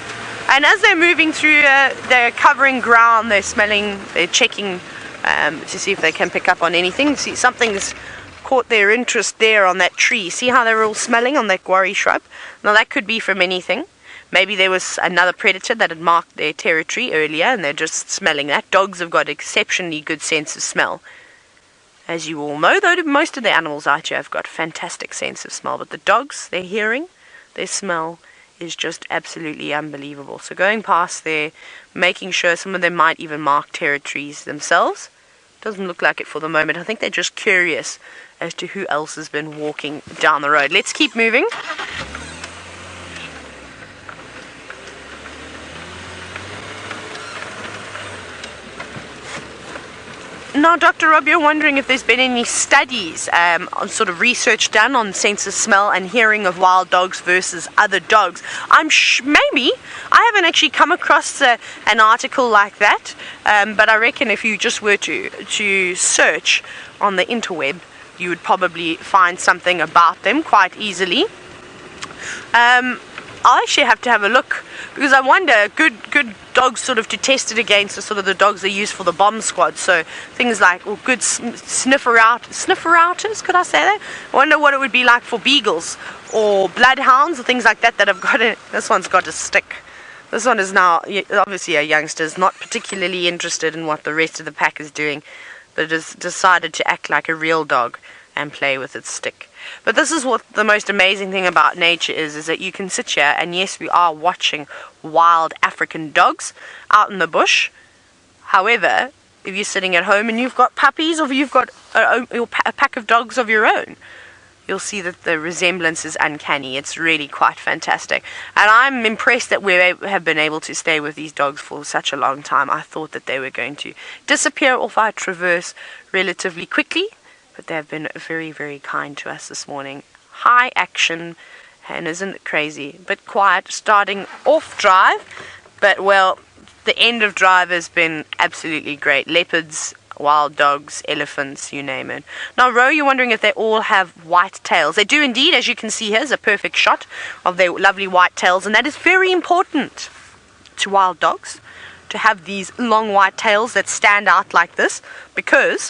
and as they're moving through, they're covering ground, they're smelling, they're checking to see if they can pick up on anything. See, something's caught their interest there on that tree. See how they're all smelling on that guarri shrub? Now that could be from anything. Maybe there was another predator that had marked their territory earlier and they're just smelling that. Dogs have got exceptionally good sense of smell, as you all know, though most of the animals out here have got fantastic sense of smell, but the dogs, their hearing, their smell is just absolutely unbelievable. So going past there, making sure, some of them might even mark territories themselves. Doesn't look like it for the moment. I think they're just curious as to who else has been walking down the road. Let's keep moving. Now, Dr. Rob, you're wondering if there's been any studies on sort of research done on sense of smell and hearing of wild dogs versus other dogs. Maybe. I haven't actually come across an article like that, but I reckon if you just were to search on the interweb, you would probably find something about them quite easily. I'll actually have to have a look, because I wonder, good dogs sort of to test it against the sort of the dogs they use for the bomb squad. So things like, well, good sniffer-outers, could I say that? I wonder what it would be like for beagles or bloodhounds or things like that have got it. This one's got a stick. This one is now obviously a youngster, is not particularly interested in what the rest of the pack is doing, but it has decided to act like a real dog and play with its stick. But this is what the most amazing thing about nature is that you can sit here, and yes, we are watching wild African dogs out in the bush. However, if you're sitting at home and you've got puppies, or if you've got a pack of dogs of your own, you'll see that the resemblance is uncanny. It's really quite fantastic. And I'm impressed that we have been able to stay with these dogs for such a long time. I thought that they were going to disappear off our traverse relatively quickly, but they have been very, very kind to us this morning. High action, and isn't it crazy? But quiet, starting off drive, but well, the end of drive has been absolutely great. Leopards, wild dogs, elephants, you name it. Now, Ro, you're wondering if they all have white tails. They do indeed. As you can see, here's a perfect shot of their lovely white tails, and that is very important to wild dogs, to have these long white tails that stand out like this, because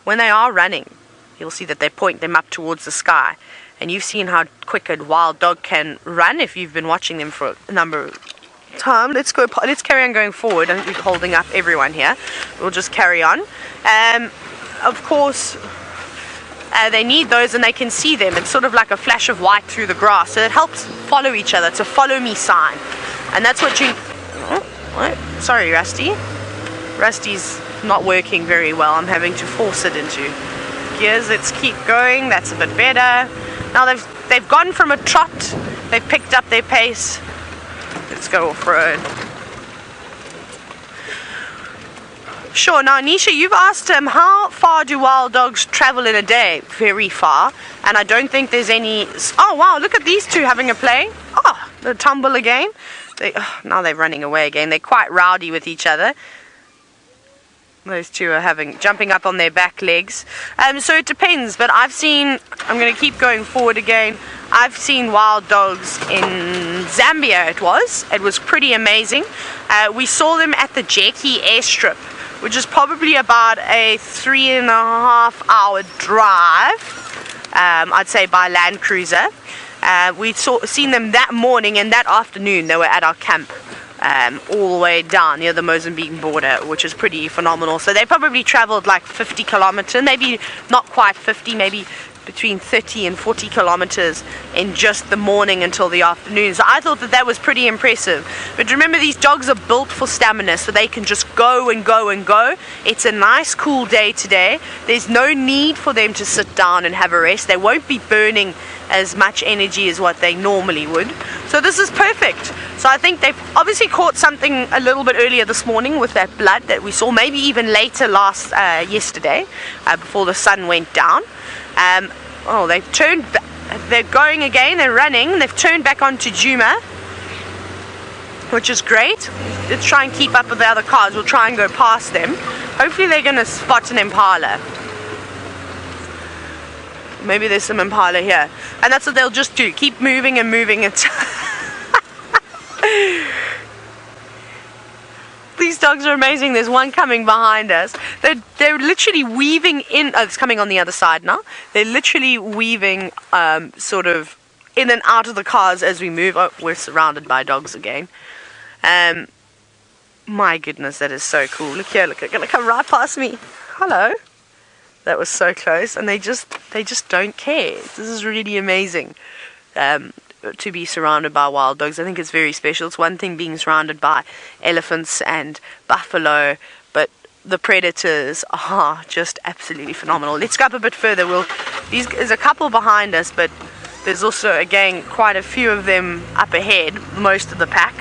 when they are running, you'll see that they point them up towards the sky. And you've seen how quick a wild dog can run if you've been watching them for a number of time. Let's carry on going forward. I think we're holding up everyone here. We'll just carry on. Of course, they need those, and they can see them. It's sort of like a flash of white through the grass, so it helps follow each other. It's a follow me sign, and that's what you... Oh, sorry, Rusty. Rusty's not working very well. I'm having to force it into gears. Let's keep going. That's a bit better. Now they've gone from a trot. They've picked up their pace. Let's go off-road. Sure, now Nisha, you've asked how far do wild dogs travel in a day? Very far. And I don't think there's any... Oh, wow, look at these two having a play. Oh, the tumble again. Now they're running away again. They're quite rowdy with each other. Those two are jumping up on their back legs. So it depends, but I'm going to keep going forward again. I've seen wild dogs in Zambia. It was pretty amazing. We saw them at the Jeki airstrip, which is probably about a 3.5 hour drive, I'd say, by Land Cruiser. We'd seen them that morning, and that afternoon they were at our camp. All the way down near the Mozambique border, which is pretty phenomenal. So they probably traveled like 50 kilometers, maybe not quite 50, maybe between 30 and 40 kilometers in just the morning until the afternoon. So I thought that was pretty impressive. But remember, these dogs are built for stamina, so they can just go and go and go. It's a nice cool day today. There's no need for them to sit down and have a rest. They won't be burning as much energy as what they normally would. So this is perfect. So I think they've obviously caught something a little bit earlier this morning with that blood that we saw, maybe even later yesterday, before the sun went down. They've turned they're going again, they're running, they've turned back onto Djuma, which is great. Let's try and keep up with the other cars. We'll try and go past them. Hopefully they're going to spot an Impala. Maybe there's some Impala here. And that's what they'll just do. Keep moving and moving. These dogs are amazing. There's one coming behind us. They're literally weaving in. Oh, it's coming on the other side now. They're literally weaving sort of in and out of the cars as we move. Oh, we're surrounded by dogs again. My goodness, that is so cool. Look here, look, they're going to come right past me. Hello. That was so close, and they just don't care. This is really amazing to be surrounded by wild dogs. I think it's very special. It's one thing being surrounded by elephants and buffalo, but the predators are just absolutely phenomenal. Let's go up a bit further. There's a couple behind us, but there's also, again, quite a few of them up ahead, most of the pack.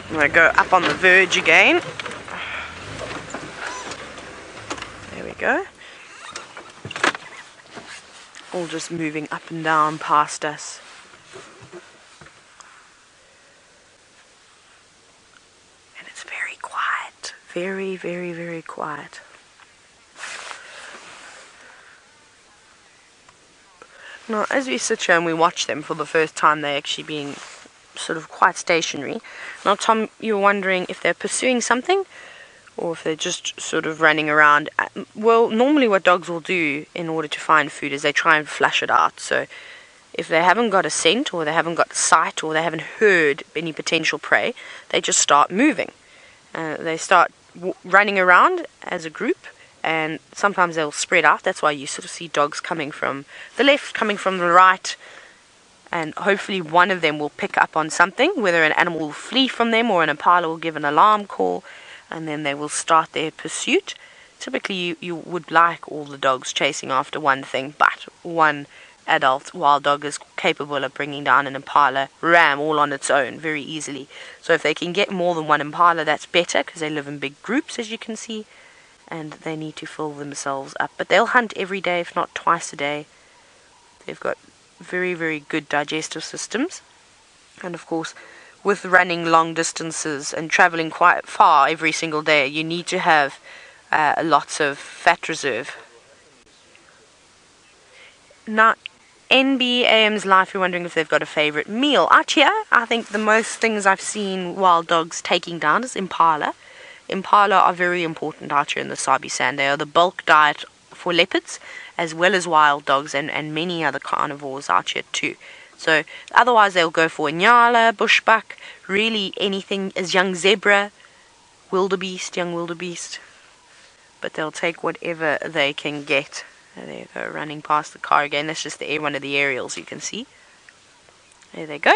I'm going to go up on the verge again. There we go. All just moving up and down past us. And it's very quiet. Very, very, very quiet. Now, as we sit here and we watch them for the first time, they're actually being sort of quite stationary. Now, Tom, you're wondering if they're pursuing something or if they're just sort of running around. Well, normally what dogs will do in order to find food is they try and flush it out. So if they haven't got a scent, or they haven't got sight, or they haven't heard any potential prey, they just start moving. They start running around as a group, and sometimes they'll spread out. That's why you sort of see dogs coming from the left, coming from the right, and hopefully one of them will pick up on something, whether an animal will flee from them or an impala will give an alarm call, and then they will start their pursuit. Typically you would like all the dogs chasing after one thing, but one adult wild dog is capable of bringing down an impala ram all on its own very easily. So if they can get more than one impala, that's better, because they live in big groups, as you can see, and they need to fill themselves up. But they'll hunt every day, if not twice a day. They've got very, very good digestive systems, and of course with running long distances and traveling quite far every single day, you need to have lots of fat reserve. Now, NBAM's Life, you're wondering if they've got a favorite meal. Out here, I think the most things I've seen wild dogs taking down is impala. Impala are very important out here in the Sabi Sand. They are the bulk diet for leopards, as well as wild dogs and many other carnivores out here too. So otherwise they'll go for nyala, bushbuck, really anything as young zebra, young wildebeest. But they'll take whatever they can get. There you go, running past the car again. That's just one of the aerials you can see. There they go.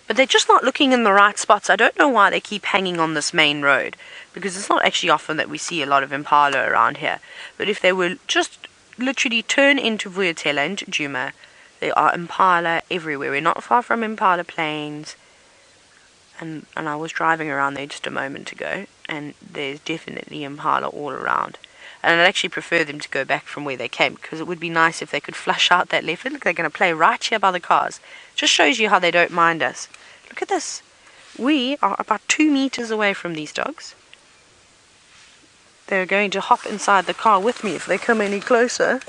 But they're just not looking in the right spots. I don't know why they keep hanging on this main road, because it's not actually often that we see a lot of impala around here. But if they were just literally turn into Vutomi and Djuma, there are impala everywhere. We're not far from Impala Plains. And I was driving around there just a moment ago, and there's definitely impala all around. And I'd actually prefer them to go back from where they came, because it would be nice if they could flush out that leopard. Look, they're going to play right here by the cars. Just shows you how they don't mind us. Look at this. We are about 2 meters away from these dogs. They're going to hop inside the car with me if they come any closer.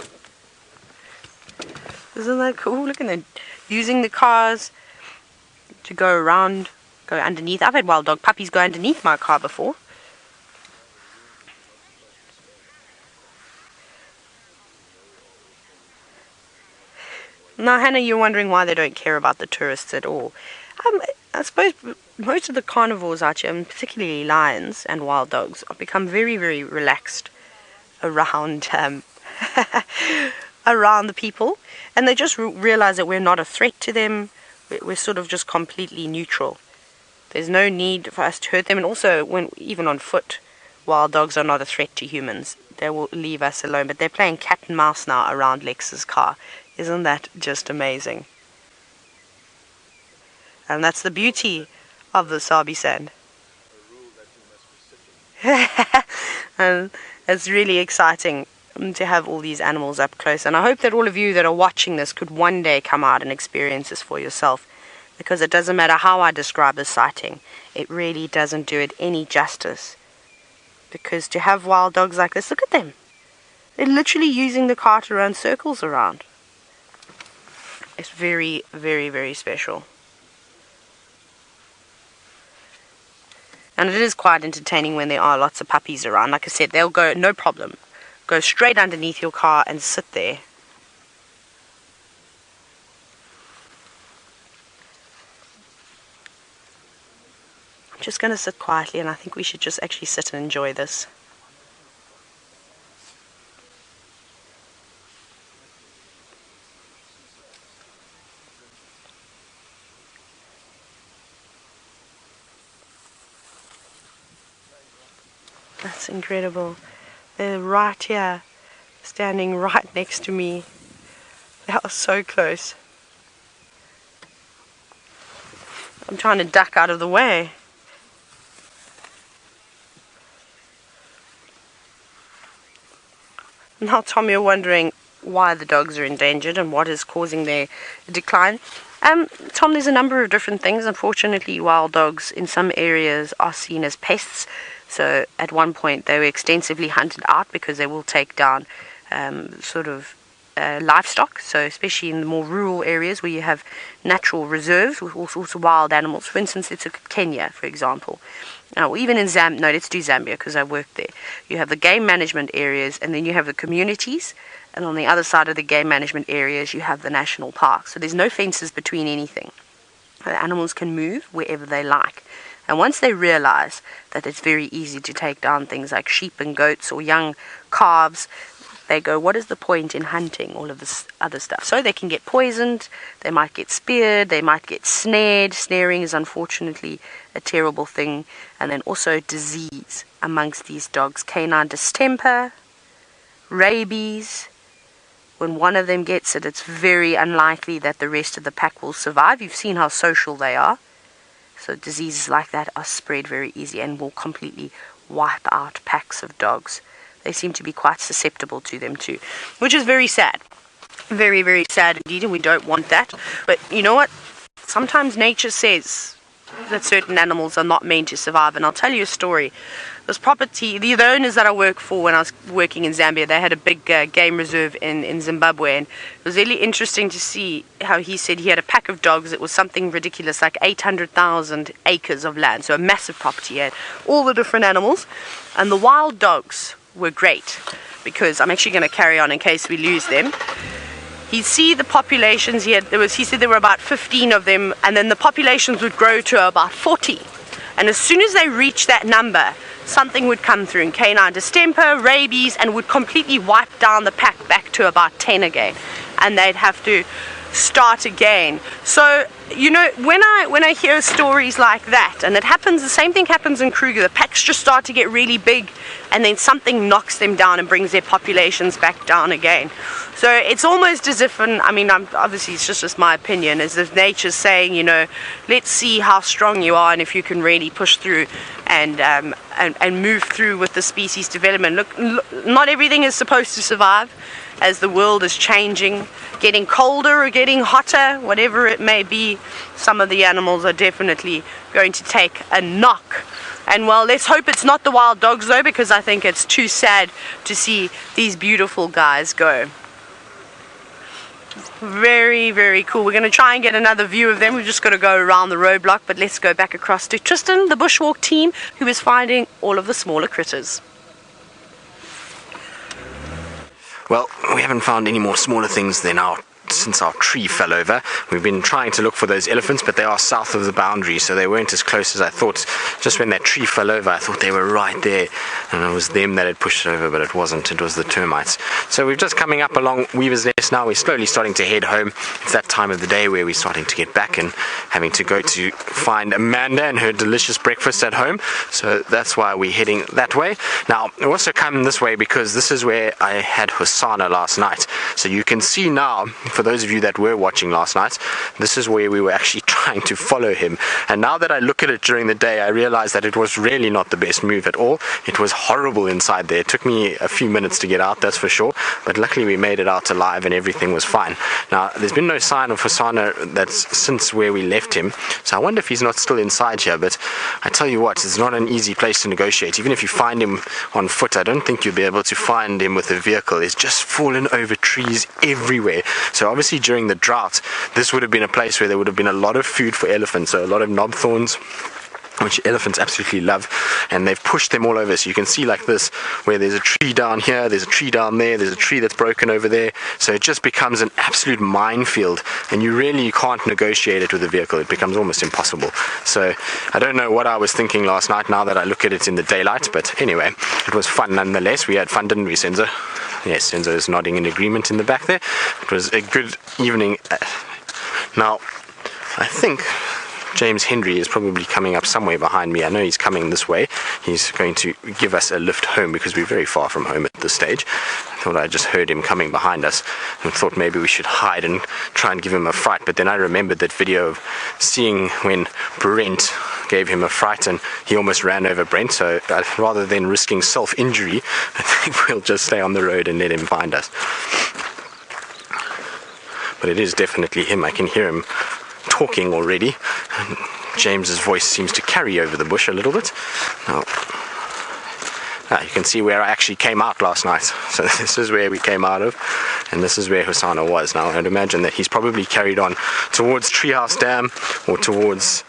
Isn't that cool? Look at them using the cars to go around, go underneath. I've had wild dog puppies go underneath my car before. Now, Hannah, you're wondering why they don't care about the tourists at all. I suppose most of the carnivores out here, and particularly lions and wild dogs, have become very, very relaxed around around the people, and they just realize that we're not a threat to them. We're sort of just completely neutral. There's no need for us to hurt them, and also even on foot, wild dogs are not a threat to humans. They will leave us alone. But they're playing cat and mouse now around Lex's car. Isn't that just amazing? And that's the beauty of the Sabi Sand. And it's really exciting to have all these animals up close. And I hope that all of you that are watching this could one day come out and experience this for yourself. Because it doesn't matter how I describe the sighting, it really doesn't do it any justice. Because to have wild dogs like this, look at them. They're literally using the car to run circles around. It's very, very, very special. And it is quite entertaining when there are lots of puppies around. Like I said, they'll go, no problem, go straight underneath your car and sit there. I'm just going to sit quietly, and I think we should just actually sit and enjoy this. That's incredible. They're right here, standing right next to me. They are so close. I'm trying to duck out of the way. Now, Tom, you're wondering why the dogs are endangered and what is causing their decline. Tom, there's a number of different things. Unfortunately, wild dogs in some areas are seen as pests. So at one point they were extensively hunted out because they will take down livestock. So especially in the more rural areas where you have natural reserves with all sorts of wild animals. For instance, let's look at Kenya, for example. Now, even in Zambia, no, let's do Zambia because I worked there. You have the game management areas, and then you have the communities, and on the other side of the game management areas, you have the national parks. So there's no fences between anything. The animals can move wherever they like. And once they realize that it's very easy to take down things like sheep and goats or young calves, they go, what is the point in hunting all of this other stuff? So they can get poisoned, they might get speared, they might get snared. Snaring is unfortunately a terrible thing. And then also disease amongst these dogs. Canine distemper, rabies. When one of them gets it, it's very unlikely that the rest of the pack will survive. You've seen how social they are. So diseases like that are spread very easy and will completely wipe out packs of dogs. They seem to be quite susceptible to them too, which is very sad. Very, very sad indeed, and we don't want that. But you know what? Sometimes nature says that certain animals are not meant to survive, and I'll tell you a story. This property, the owners that I work for when I was working in Zambia, they had a big game reserve in Zimbabwe, and it was really interesting to see how he said he had a pack of dogs. It was something ridiculous, like 800,000 acres of land, so a massive property. He had all the different animals, and the wild dogs were great, because I'm actually going to carry on in case we lose them. He'd see the populations. He said there were about 15 of them, and then the populations would grow to about 40. And as soon as they reached that number, something would come through in canine distemper, rabies, and would completely wipe down the pack back to about 10 again. And they'd have to start again. So, you know, when I hear stories like that, and it happens, the same thing happens in Kruger, the packs just start to get really big, and then something knocks them down and brings their populations back down again. So it's almost as if, obviously it's just my opinion, as if nature's saying, you know, let's see how strong you are and if you can really push through and move through with the species development. Look, not everything is supposed to survive. As the world is changing, getting colder or getting hotter, whatever it may be, some of the animals are definitely going to take a knock. And well, let's hope it's not the wild dogs though, because I think it's too sad to see these beautiful guys go. Very, very cool. We're going to try and get another view of them. We've just got to go around the roadblock, but let's go back across to Tristan, the bushwalk team, who is finding all of the smaller critters. Well, we haven't found any more smaller things since our tree fell over. We've been trying to look for those elephants, but they are south of the boundary, so they weren't as close as I thought. Just when that tree fell over, I thought they were right there, and it was them that had pushed it over, but it wasn't. It was the termites. So we're just coming up along Weaver's Nest now. We're slowly starting to head home. It's that time of the day where we're starting to get back and having to go to find Amanda and her delicious breakfast at home. So that's why we're heading that way. Now, we also come this way because this is where I had Hosanna last night. So you can see now, for those of you that were watching last night, this is where we were actually trying to follow him. And now that I look at it during the day, I realize that it was really not the best move at all. It was horrible inside there. It took me a few minutes to get out, that's for sure. But luckily we made it out alive and everything was fine. Now, there's been no sign of Hosanna that's since where we left him. So I wonder if he's not still inside here. But I tell you what, it's not an easy place to negotiate. Even if you find him on foot, I don't think you'll be able to find him with a vehicle. It's just fallen over trees everywhere. So obviously during the drought, this would have been a place where there would have been a lot of food for elephants, so a lot of knob thorns, which elephants absolutely love, and they've pushed them all over. So you can see like this, where there's a tree down here, there's a tree down there, there's a tree that's broken over there. So it just becomes an absolute minefield, and you really can't negotiate it with a vehicle. It becomes almost impossible. So I don't know what I was thinking last night now that I look at it in the daylight, but anyway, it was fun nonetheless. We had fun, didn't we, Senzo? Yes, Senzo is nodding in agreement in the back there. It was a good evening. Now, I think James Henry is probably coming up somewhere behind me. I know he's coming this way. He's going to give us a lift home because we're very far from home at this stage. I thought I just heard him coming behind us and thought maybe we should hide and try and give him a fright. But then I remembered that video of seeing when Brent gave him a fright and he almost ran over Brent. So rather than risking self-injury, I think we'll just stay on the road and let him find us. But it is definitely him. I can hear him talking already. James's voice seems to carry over the bush a little bit. Now, you can see where I actually came out last night. So this is where we came out of, and this is where Hosanna was. Now I'd imagine that he's probably carried on towards Treehouse Dam or towards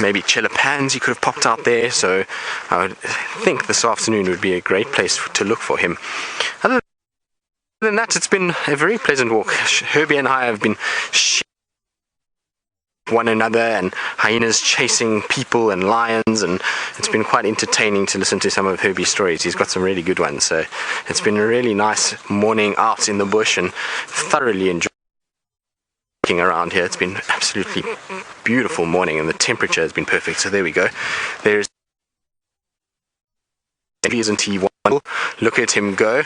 maybe Chilapans. He could have popped out there. So I would think this afternoon would be a great place to look for him. Other than that, it's been a very pleasant walk. Herbie and I have been one another, and hyenas chasing people and lions, and it's been quite entertaining to listen to some of Herbie's stories. He's got some really good ones, so it's been a really nice morning out in the bush and thoroughly enjoying around here. It's been absolutely beautiful morning and the temperature has been perfect. So there we go. There's isn't he wonderful? Look at him go.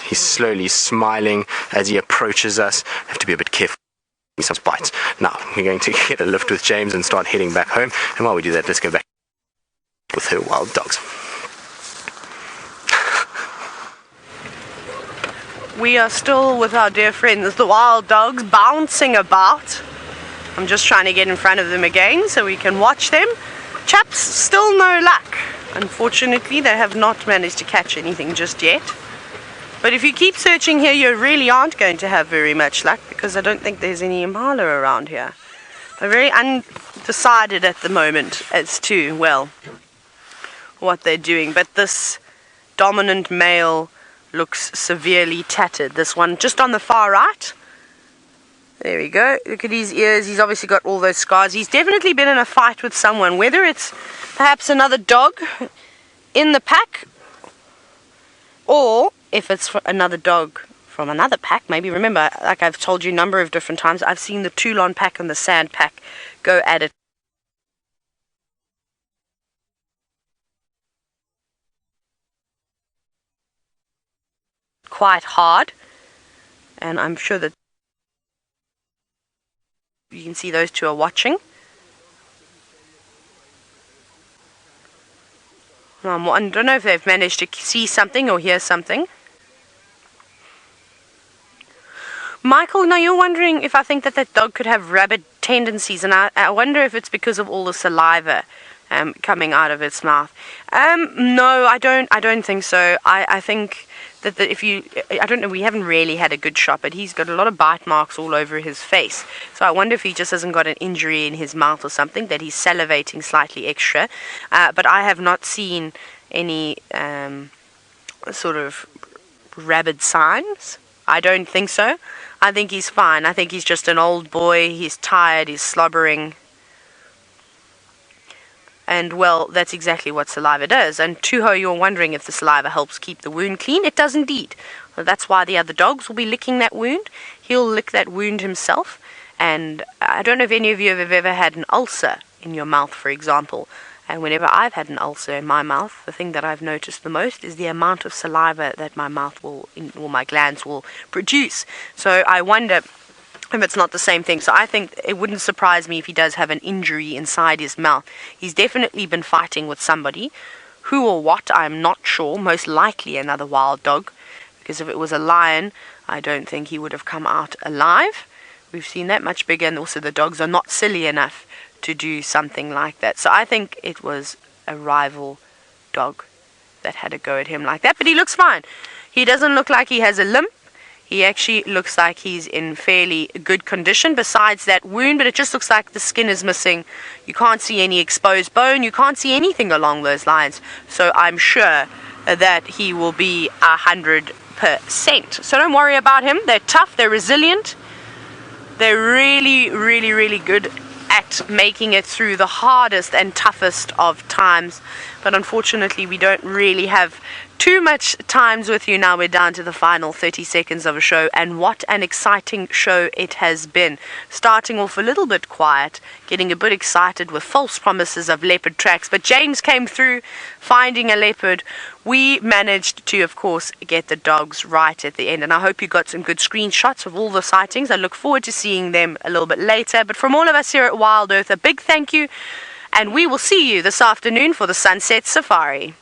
He's slowly smiling as he approaches us. Have to be a bit careful. Some bites. Now we're going to get a lift with James and start heading back home, and while we do that, let's go back with her wild dogs. We are still with our dear friends, the wild dogs, bouncing about. I'm just trying to get in front of them again so we can watch them. Chaps, still no luck. Unfortunately, they have not managed to catch anything just yet. But if you keep searching here, you really aren't going to have very much luck, because I don't think there's any Impala around here. They're very undecided at the moment as to, well, what they're doing. But this dominant male looks severely tattered. This one just on the far right. There we go. Look at his ears. He's obviously got all those scars. He's definitely been in a fight with someone, whether it's perhaps another dog in the pack, or if it's another dog from another pack. Maybe, remember, like I've told you a number of different times, I've seen the Toulon pack and the Sand pack go at it quite hard, and I'm sure that you can see those two are watching. I don't know if they've managed to see something or hear something. Michael, now you're wondering if I think that that dog could have rabid tendencies, and I wonder if it's because of all the saliva coming out of its mouth. No, I don't think so. I think that I don't know, we haven't really had a good shot, but he's got a lot of bite marks all over his face. So I wonder if he just hasn't got an injury in his mouth or something, that he's salivating slightly extra. But I have not seen any sort of rabid signs. I don't think so. I think he's fine. I think he's just an old boy. He's tired. He's slobbering. And, well, that's exactly what saliva does. And Tuho, you're wondering if the saliva helps keep the wound clean. It does indeed. Well, that's why the other dogs will be licking that wound. He'll lick that wound himself. And I don't know if any of you have ever had an ulcer in your mouth, for example. And whenever I've had an ulcer in my mouth, the thing that I've noticed the most is the amount of saliva that my mouth or my glands will produce. So I wonder if it's not the same thing. So I think it wouldn't surprise me if he does have an injury inside his mouth. He's definitely been fighting with somebody. Who or what, I'm not sure. Most likely another wild dog. Because if it was a lion, I don't think he would have come out alive. We've seen that much bigger, and also the dogs are not silly enough to do something like that. So I think it was a rival dog that had a go at him like that. But he looks fine. He doesn't look like he has a limp. He actually looks like he's in fairly good condition besides that wound, but it just looks like the skin is missing. You can't see any exposed bone. You can't see anything along those lines. So I'm sure that he will be 100%. So don't worry about him. They're tough. They're resilient. They're really, really, really good at making it through the hardest and toughest of times. But unfortunately, we don't really have too much times with you now. We're down to the final 30 seconds of a show, and what an exciting show it has been. Starting off a little bit quiet, getting a bit excited with false promises of leopard tracks, but James came through finding a leopard. We managed to, of course, get the dogs right at the end, and I hope you got some good screenshots of all the sightings. I look forward to seeing them a little bit later, but from all of us here at Wild Earth, a big thank you, and we will see you this afternoon for the Sunset Safari.